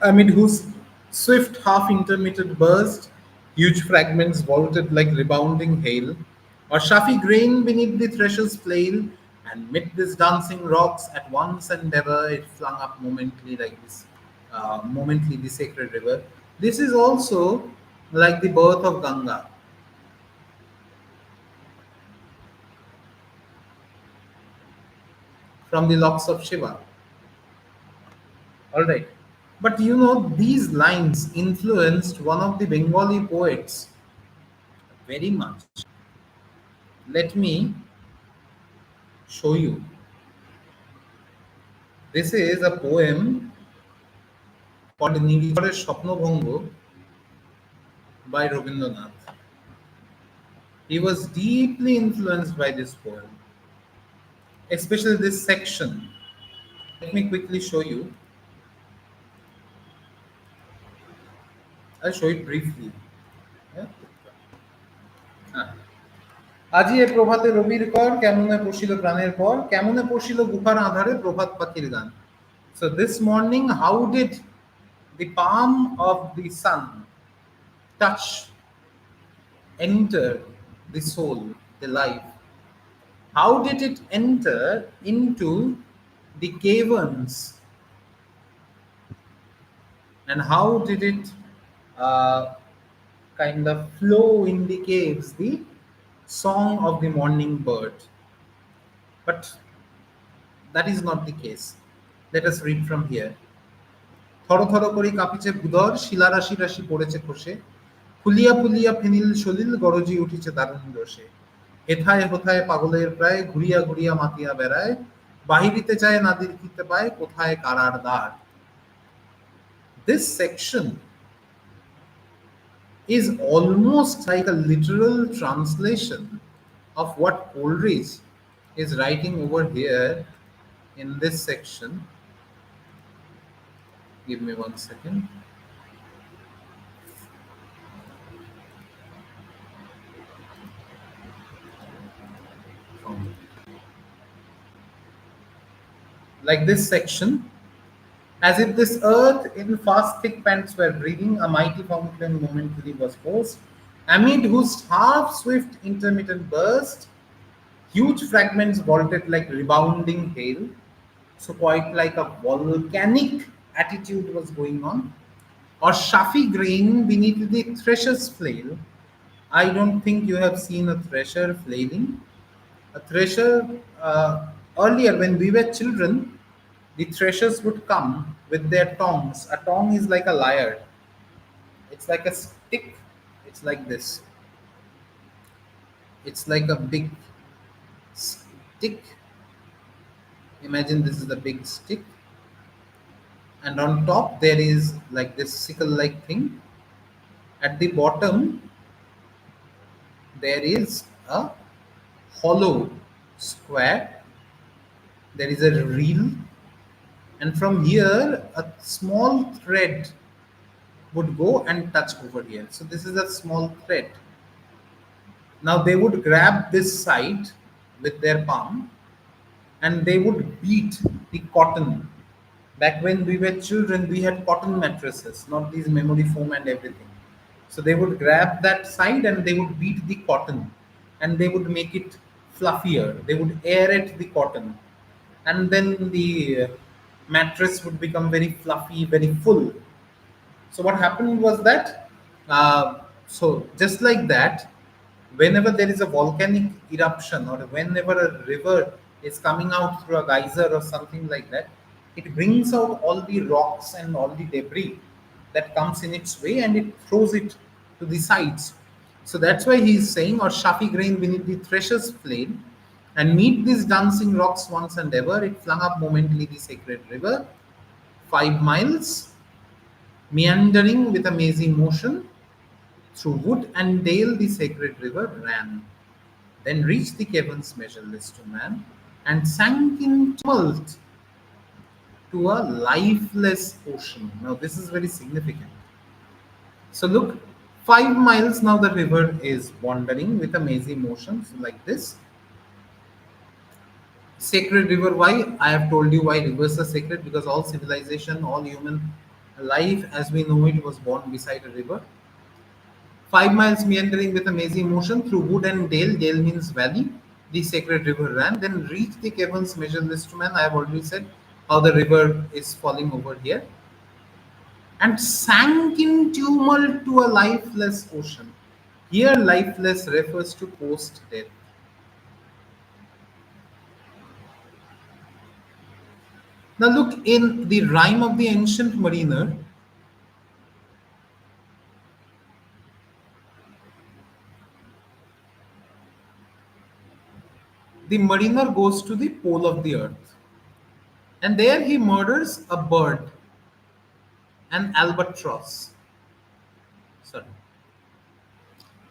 amid whose swift half intermittent burst, huge fragments vaulted like rebounding hail, or shafi grain beneath the thresher's flail, and mid these dancing rocks at once and ever it flung up momently like this, momently the sacred river. This is also like the birth of Ganga from the locks of Shiva. All right. But you know, these lines influenced one of the Bengali poets very much. Let me show you. This is a poem called Nigore Shopnobhongo by Rabindranath. He was deeply influenced by this poem, especially this section. Let me quickly show you. I'll show it briefly. Yeah? Ah. আজি এ প্রভাতে রবির কর কেমনে পশিল প্রাণের পর কেমনে পশিল গুহার আধারে প্রভাত পাখির গান. So this morning, how did the palm of the sun touch, enter the soul, the life? How did it enter into the caverns, and how did it uh, kind of flow in the caves, the song of the morning bird? But that is not the case. Let us read from here. থর থর করে কাঁপিছে ভূধর, শিলারাশি রাশি পড়েছে খসে, ফুলিয়া ফুলিয়া ফেনিল সলিল গরজি উঠিছে দারুণ রসে, হেথায় হোথায় পাগলের প্রায় ঘুরিয়া ঘুরিয়া মাতিয়া বেড়ায়, বাহিরিতে চায় না দেখিতে পায় কোথায় কারার দ্বার. This section is almost like a literal translation of what Coleridge is writing over here in this section. Give me 1 second. Like this section, as if this earth in fast thick pants were breathing, a mighty fountain momentarily was forced, amid whose half swift intermittent burst, huge fragments vaulted like rebounding hail. So quite like a volcanic attitude was going on. Or Shafi grain beneath the thresher's flail. I don't think you have seen a thresher flailing. A thresher, earlier when we were children, the threshers would come with their tongs. A tong is like a lyre, it's like a stick, it's like this. It's like a big stick. Imagine this is a big stick, and on top there is like this sickle like thing. At the bottom, there is a hollow square, there is a reel, and from here a small thread would go and touch over here. So this is a small thread. Now they would grab this side with their palm and they would beat the cotton. Back when we were children, we had cotton mattresses, not these memory foam and everything. So they would grab that side and they would beat the cotton and they would make it fluffier. They would aerate the cotton, and then the mattress would become very fluffy, very full. So what happened was that, so just like that, whenever there is a volcanic eruption or whenever a river is coming out through a geyser or something like that, it brings out all the rocks and all the debris that comes in its way and it throws it to the sides. So that's why he is saying, or Shafi grain beneath the thresher's flame, and meet these dancing rocks once and ever, it flung up momently the sacred river, 5 miles, meandering with a mazy motion, through wood and dale the sacred river ran, then reached the caverns measureless to man, and sank in tumult to a lifeless ocean. Now, this is very significant. So, look, 5 miles now the river is wandering with a mazy motion, so like this. Sacred river, why? I have told you why rivers are sacred, because all civilization, all human life as we know it was born beside a river. 5 miles meandering with a mazy motion through wood and dale. Dale means valley. The sacred river ran, then reached the caverns measureless to man. I have already said how the river is falling over here. And sank in tumult to a lifeless ocean. Here, lifeless refers to post death. Now, look in the rhyme of the ancient mariner. The mariner goes to the pole of the earth, and there he murders a bird, an albatross. Sorry.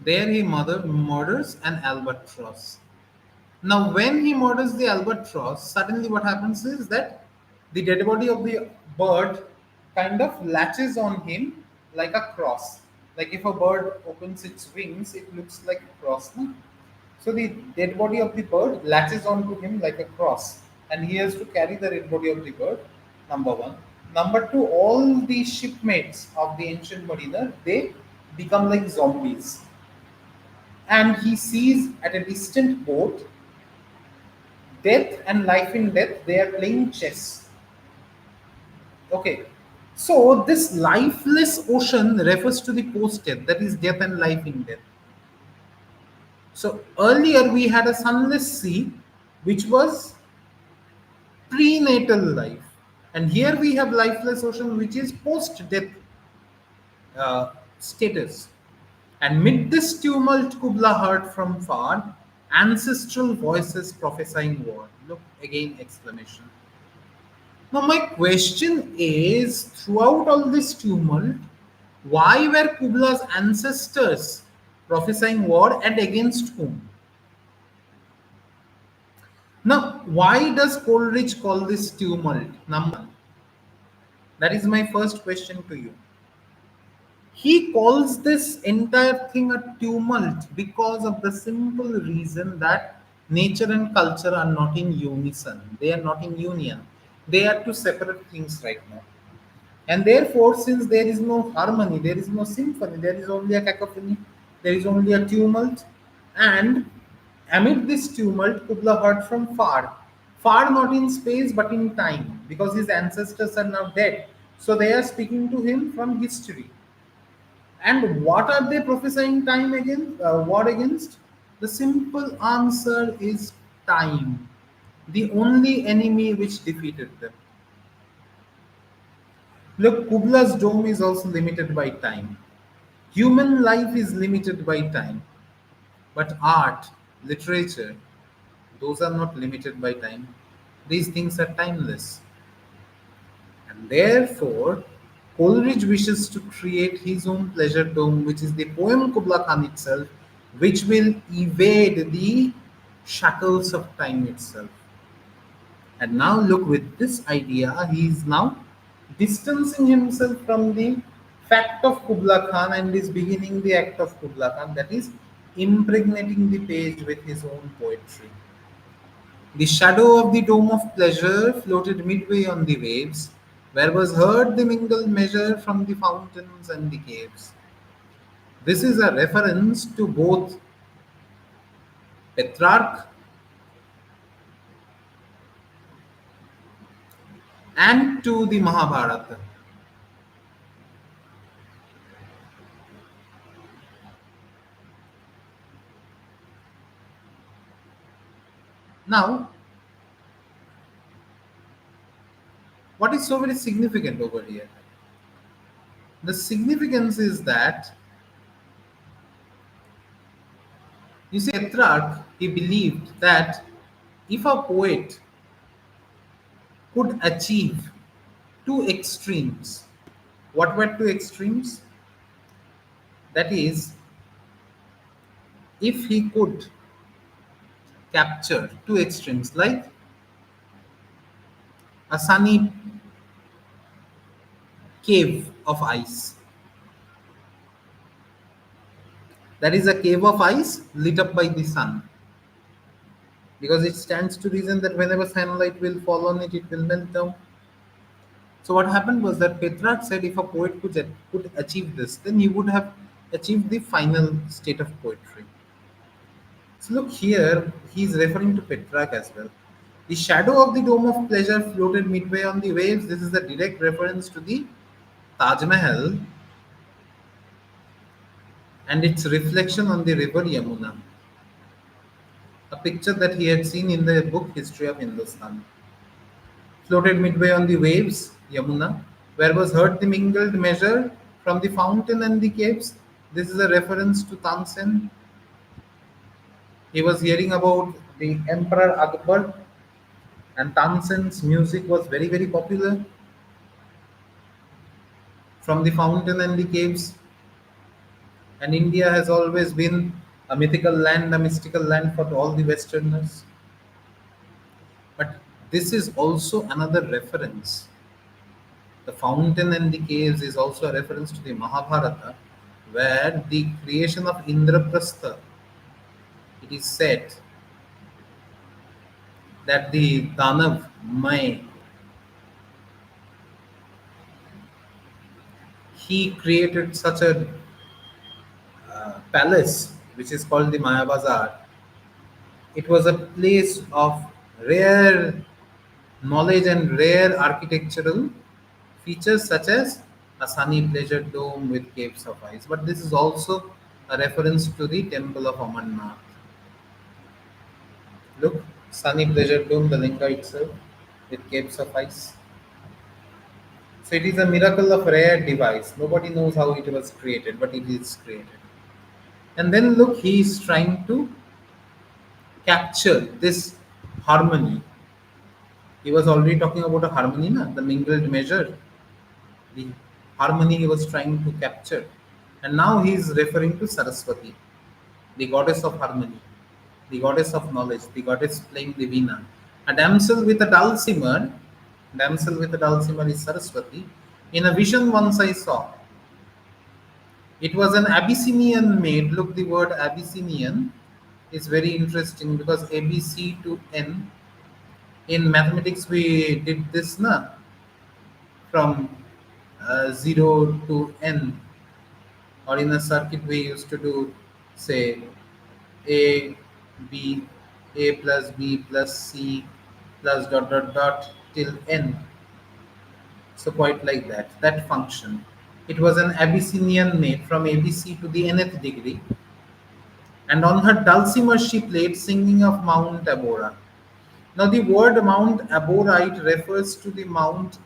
There he murders an albatross. Now, when he murders the albatross, suddenly what happens is that the dead body of the bird kind of latches on him like a cross. Like if a bird opens its wings, it looks like a cross. No? So the dead body of the bird latches onto him like a cross, and he has to carry the dead body of the bird. Number one. Number two, all the shipmates of the ancient mariner, they become like zombies. And he sees at a distant boat death and life in death, they are playing chess. Okay. So this lifeless ocean refers to the post-death, that is death and life in death. So earlier we had a sunless sea, which was prenatal life. And here we have lifeless ocean, which is post-death status. And mid this tumult, Kubla heard from far ancestral voices prophesying war. Look again, exclamation. Now, my question is throughout all this tumult, why were Kubla's ancestors prophesying war and against whom? Now, why does Coleridge call this tumult? Number one, that is my first question to you. He calls this entire thing a tumult because of the simple reason that nature and culture are not in unison. They are not in union. They are two separate things right now. And therefore, since there is no harmony, there is no symphony, there is only a cacophony, there is only a tumult. And amid this tumult, Kubla heard from far, far not in space but in time, because his ancestors are now dead. So they are speaking to him from history. And what are they prophesying time against? War against? The simple answer is time, the only enemy which defeated them. Look, Kubla's dome is also limited by time. Human life is limited by time. But art, literature, those are not limited by time. These things are timeless. And therefore, Coleridge wishes to create his own pleasure dome, which is the poem Kubla Khan itself, which will evade the shackles of time itself. And now, look, with this idea, he is now distancing himself from the fact of Kubla Khan and is beginning the act of Kubla Khan, that is, impregnating the page with his own poetry. The shadow of the dome of pleasure floated midway on the waves, where was heard the mingled measure from the fountains and the caves. This is a reference to both Petrarch and to the Mahabharata. Now, what is so very significant over here? The significance is that, you see, Petrarch, he believed that if a poet could achieve two extremes, what were two extremes? That is, if he could capture two extremes like a sunny cave of ice, that is a cave of ice lit up by the sun, because it stands to reason that whenever sunlight will fall on it, it will melt down. So what happened was that Petrarch said if a poet could achieve this, then he would have achieved the final state of poetry. So look here, he is referring to Petrarch as well. The shadow of the dome of pleasure floated midway on the waves. This is a direct reference to the Taj Mahal and its reflection on the river Yamuna, a picture that he had seen in the book History of Hindustan. Floated midway on the waves, Yamuna, where was heard the mingled measure from the fountain and the caves. This is a reference to Tansen. He was hearing about the Emperor Akbar, and Tansen's music was very, very popular. From the fountain and the caves, and India has always been a mythical land, a mystical land for all the Westerners. But this is also another reference. The fountain and the caves is also a reference to the Mahabharata, where the creation of Indraprastha, it is said that the Danav Mai, He created such a palace which is called the Maya Bazar. It was a place of rare knowledge and rare architectural features such as a sunny pleasure dome with caves of ice. But this is also a reference to the temple of Amarnath. Look, sunny pleasure dome, the linga itself with caves of ice. So it is a miracle of rare device. Nobody knows how it was created, but it is created. And then look, he is trying to capture this harmony. He was already talking about a harmony, na? The mingled measure, the harmony he was trying to capture. And now he is referring to Saraswati, the goddess of harmony, the goddess of knowledge, the goddess playing the veena. A damsel with a dulcimer is Saraswati. In a vision once I saw, it was an Abyssinian maid. Look, the word Abyssinian is very interesting because ABC to N. In mathematics, we did this na from 0 to N, or in a circuit, we used to do say A, B, A plus B plus C plus dot dot dot till N. So, quite like that, that function. It was an Abyssinian maid from ABC to the nth degree, and on her dulcimer she played, singing of Mount Abora. Now, the word Mount Aborite refers to the Mount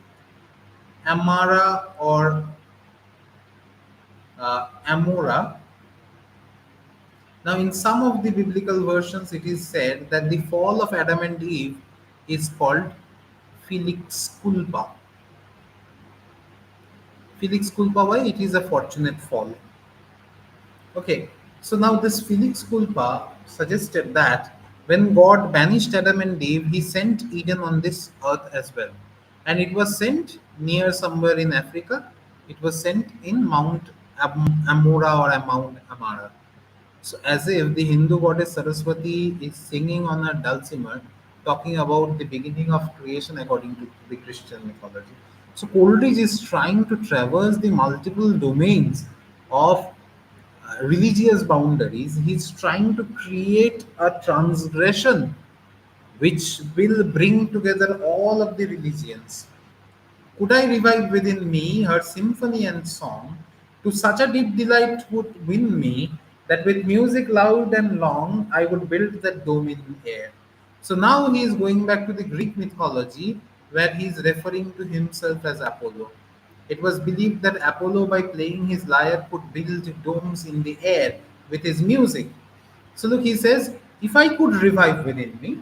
Amara or Amora. Now, in some of the biblical versions, it is said that the fall of Adam and Eve is called Felix Culpa. Felix Culpa, why? It is a fortunate fall. Okay, so now this Felix Culpa suggested that when God banished Adam and Eve, he sent Eden on this earth as well. And it was sent near somewhere in Africa. It was sent in Mount Amora or Mount Amara. So, as if the Hindu goddess Saraswati is singing on her dulcimer, talking about the beginning of creation according to the Christian mythology. So, Coleridge is trying to traverse the multiple domains of religious boundaries. He's trying to create a transgression which will bring together all of the religions. Could I revive within me her symphony and song? To such a deep delight would win me that with music loud and long I would build that dome in air. So now he is going back to the Greek mythology where he is referring to himself as Apollo. It was believed that Apollo, by playing his lyre, could build domes in the air with his music. So look, he says, if I could revive within me.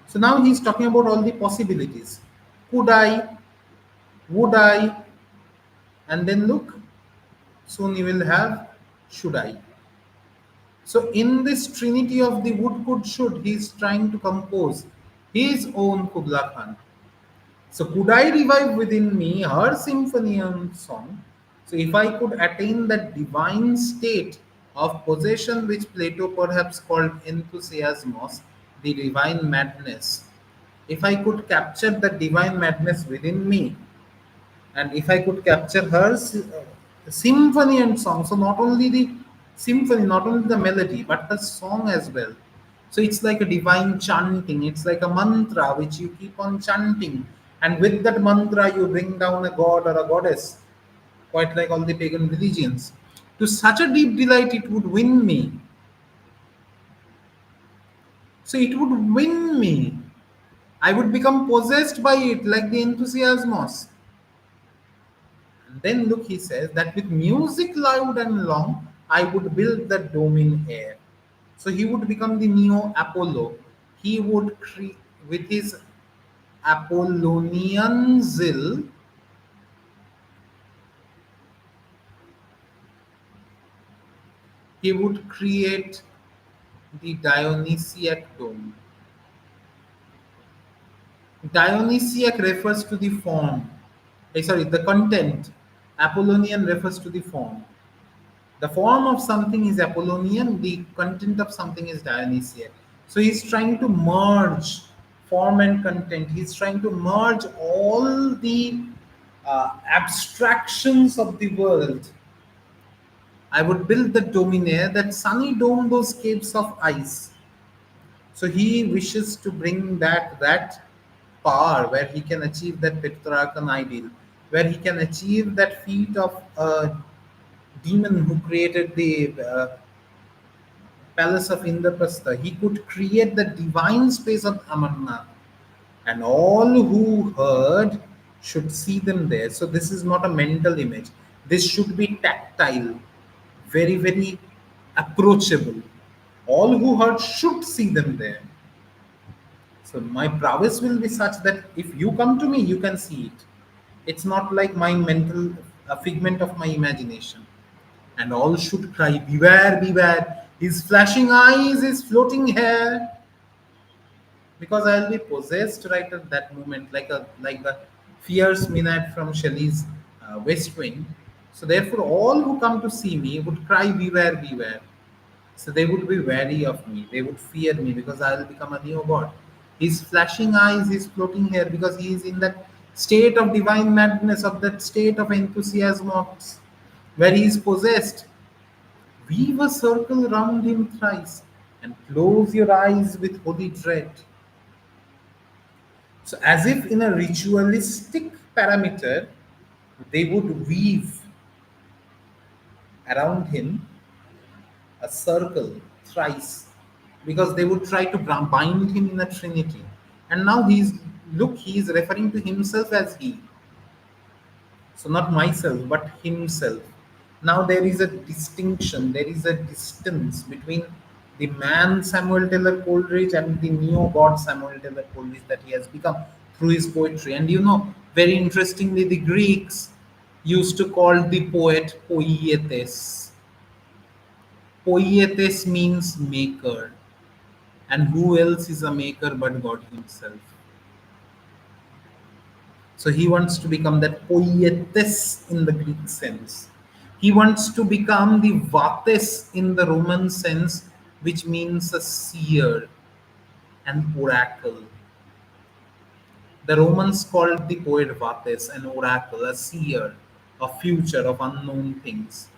So now he's talking about all the possibilities. Could I, would I, and then look, soon you will have should I. So in this trinity of the would, could, should, he is trying to compose his own Kubla Khan. So could I revive within me her symphony and song? So if I could attain that divine state of possession which Plato perhaps called enthusiasmos, the divine madness, if I could capture the divine madness within me, and if I could capture her symphony and song, so not only the symphony, not only the melody, but the song as well. So it's like a divine chanting, it's like a mantra which you keep on chanting, and with that mantra, you bring down a god or a goddess, quite like all the pagan religions. To such a deep delight, it would win me. So it would win me. I would become possessed by it like the enthusiasmos. Then look, he says that with music loud and long, I would build the dome in air. So he would become the neo Apollo. He would create with his Apollonian zeal, he would create the Dionysiac dome. Dionysiac refers to the form. Sorry, the content. Apollonian refers to the form. The form of something is Apollonian, the content of something is Dionysiac. So he's trying to merge form and content. He's trying to merge all the abstractions of the world. I would build the dominaire, that sunny dome, those caves of ice. So he wishes to bring back that power where he can achieve that Petrarchan ideal, where he can achieve that feat of a demon who created the palace of Indraprastha. He could create the divine space of Amarnath, and all who heard should see them there. So this is not a mental image. This should be tactile, very, very approachable. All who heard should see them there. So my prowess will be such that if you come to me, you can see it. It's not like my mental a figment of my imagination. And all should cry, beware, beware, his flashing eyes, his floating hair, because I'll be possessed right at that moment, like the fierce Minette from Shelley's West Wing. So therefore, all who come to see me would cry, beware, beware. So they would be wary of me. They would fear me because I will become a new god. His flashing eyes, his floating hair, because he is in that state of divine madness, of that state of enthusiasm, where he is possessed. Weave a circle round him thrice, and close your eyes with holy dread. So, as if in a ritualistic parameter, they would weave around him a circle thrice, because they would try to bind him in a trinity. And now he is referring to himself as he. So, not myself, but himself. Now, there is a distinction, there is a distance between the man Samuel Taylor Coleridge and the neo god Samuel Taylor Coleridge that he has become through his poetry. And very interestingly, the Greeks used to call the poet poietes. Poietes means maker. And who else is a maker but God Himself? So he wants to become that poietes in the Greek sense. He wants to become the vates in the Roman sense, which means a seer, an oracle. The Romans called the poet vates an oracle, a seer, a future of unknown things.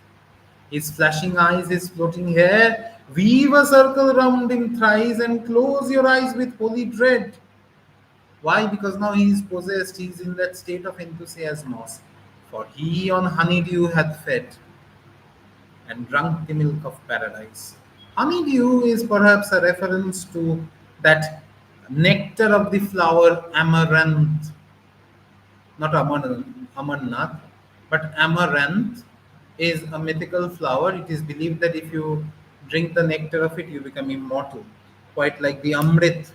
His flashing eyes, his floating hair, weave a circle round him thrice and close your eyes with holy dread. Why? Because now he is possessed, he is in that state of enthusiasm. For he on honeydew hath fed and drunk the milk of paradise. Honeydew is perhaps a reference to that nectar of the flower amaranth, not amarnath, but amaranth is a mythical flower. It is believed that if you drink the nectar of it, you become immortal, quite like the Amrit.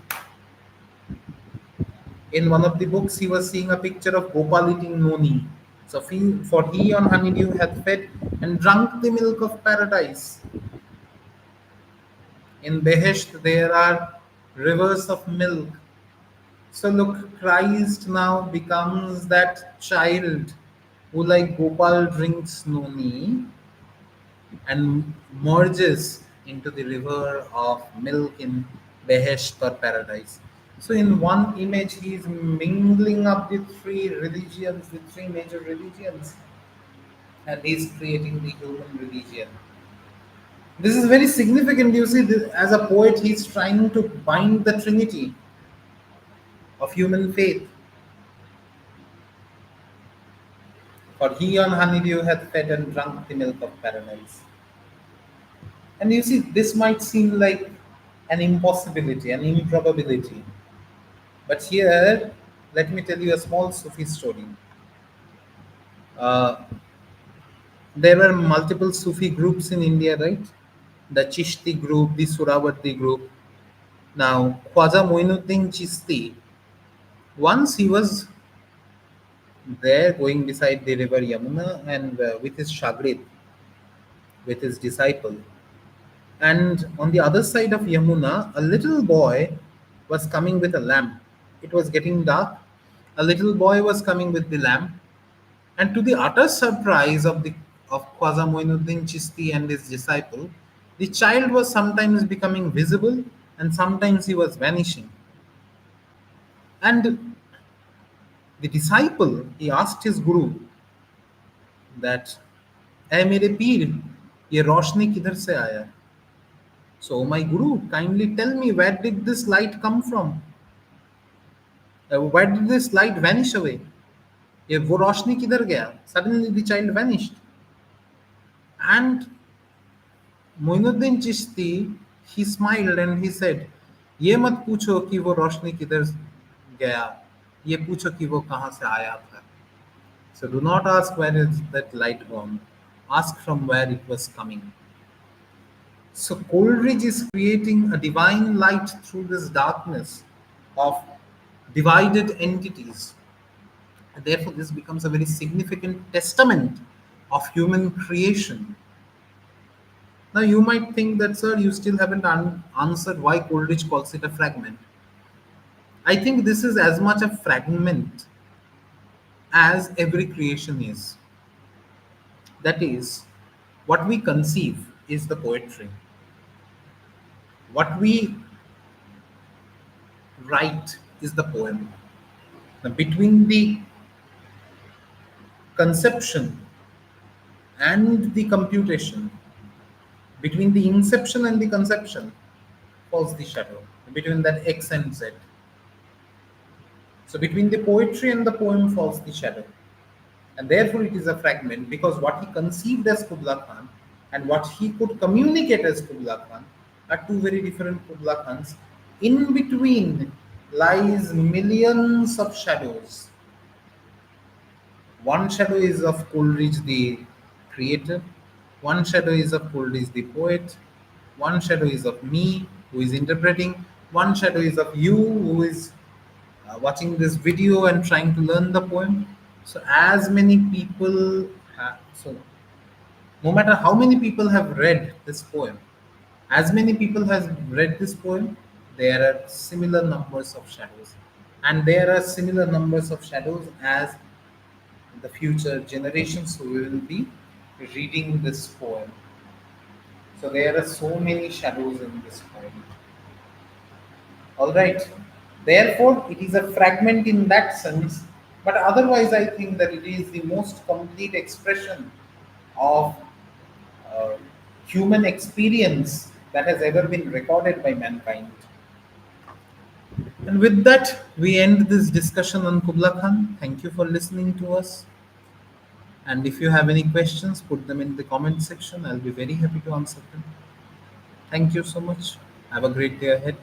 In one of the books, he was seeing a picture of Gopal eating noni. So, for he on honeydew hath fed and drunk the milk of paradise. In Behesht, there are rivers of milk. So, look, Christ now becomes that child who, like Gopal, drinks noni and merges into the river of milk in Behesht or paradise. So, in one image, he is mingling up the three religions, the three major religions, and he is creating the human religion. This is very significant. You see, as a poet, he is trying to bind the trinity of human faith. For he on honeydew hath fed and drunk the milk of paradise. And you see, this might seem like an impossibility, an improbability. But here, let me tell you a small Sufi story. Uh, there were multiple Sufi groups in India, right? The Chishti group, the Suravardi group. Now, Khwaja Moinuddin Chishti, once he was there going beside the river Yamuna and with his Shagrid, with his disciple. And on the other side of Yamuna, a little boy was coming with a lamp. It was getting dark. A little boy was coming with the lamp, and to the utter surprise of Khwaja Moinuddin Chishti and his disciple, the child was sometimes becoming visible and sometimes he was vanishing. And The disciple, he asked his guru that, "ऐ मेरे पीर, ये रोशनी किधर से आया?" So, my guru, kindly tell me, where did this light come from? Where did this light vanish away? ये वो रोशनी किधर गया? Suddenly the child vanished. And Moinuddin Chishti, he smiled and he said, ये मत पूछो कि वो रोशनी किधर गया, ये पूछो कि वो कहाँ से आया था. So do not ask where is that light gone. Ask from where it was coming. So Coleridge is creating a divine light through this darkness of divided entities. And therefore, this becomes a very significant testament of human creation. Now, you might think that, sir, you still haven't answered why Coleridge calls it a fragment. I think this is as much a fragment as every creation is. That is, what we conceive is the poetry. What we write is the poem. Now, between the conception and the computation, between the inception and the conception, falls the shadow. Between that X and Z. So between the poetry and the poem falls the shadow. And therefore it is a fragment, because what he conceived as Kubla Khan and what he could communicate as Kubla Khan are two very different Kubla Khans. In between lies millions of shadows. One shadow is of Coleridge the creator, one shadow is of Coleridge the poet, one shadow is of me who is interpreting, one shadow is of you who is watching this video and trying to learn the poem. So, as many people have, so no matter how many people have read this poem, as many people have read this poem, there are similar numbers of shadows, and there are similar numbers of shadows as the future generations who will be reading this poem. So there are so many shadows in this poem. All right. Therefore, it is a fragment in that sense, but otherwise, I think that it is the most complete expression of uh, human experience that has ever been recorded by mankind. And with that, we end this discussion on Kubla Khan. Thank you for listening to us. And if you have any questions, put them in the comment section. I'll be very happy to answer them. Thank you so much. Have a great day ahead.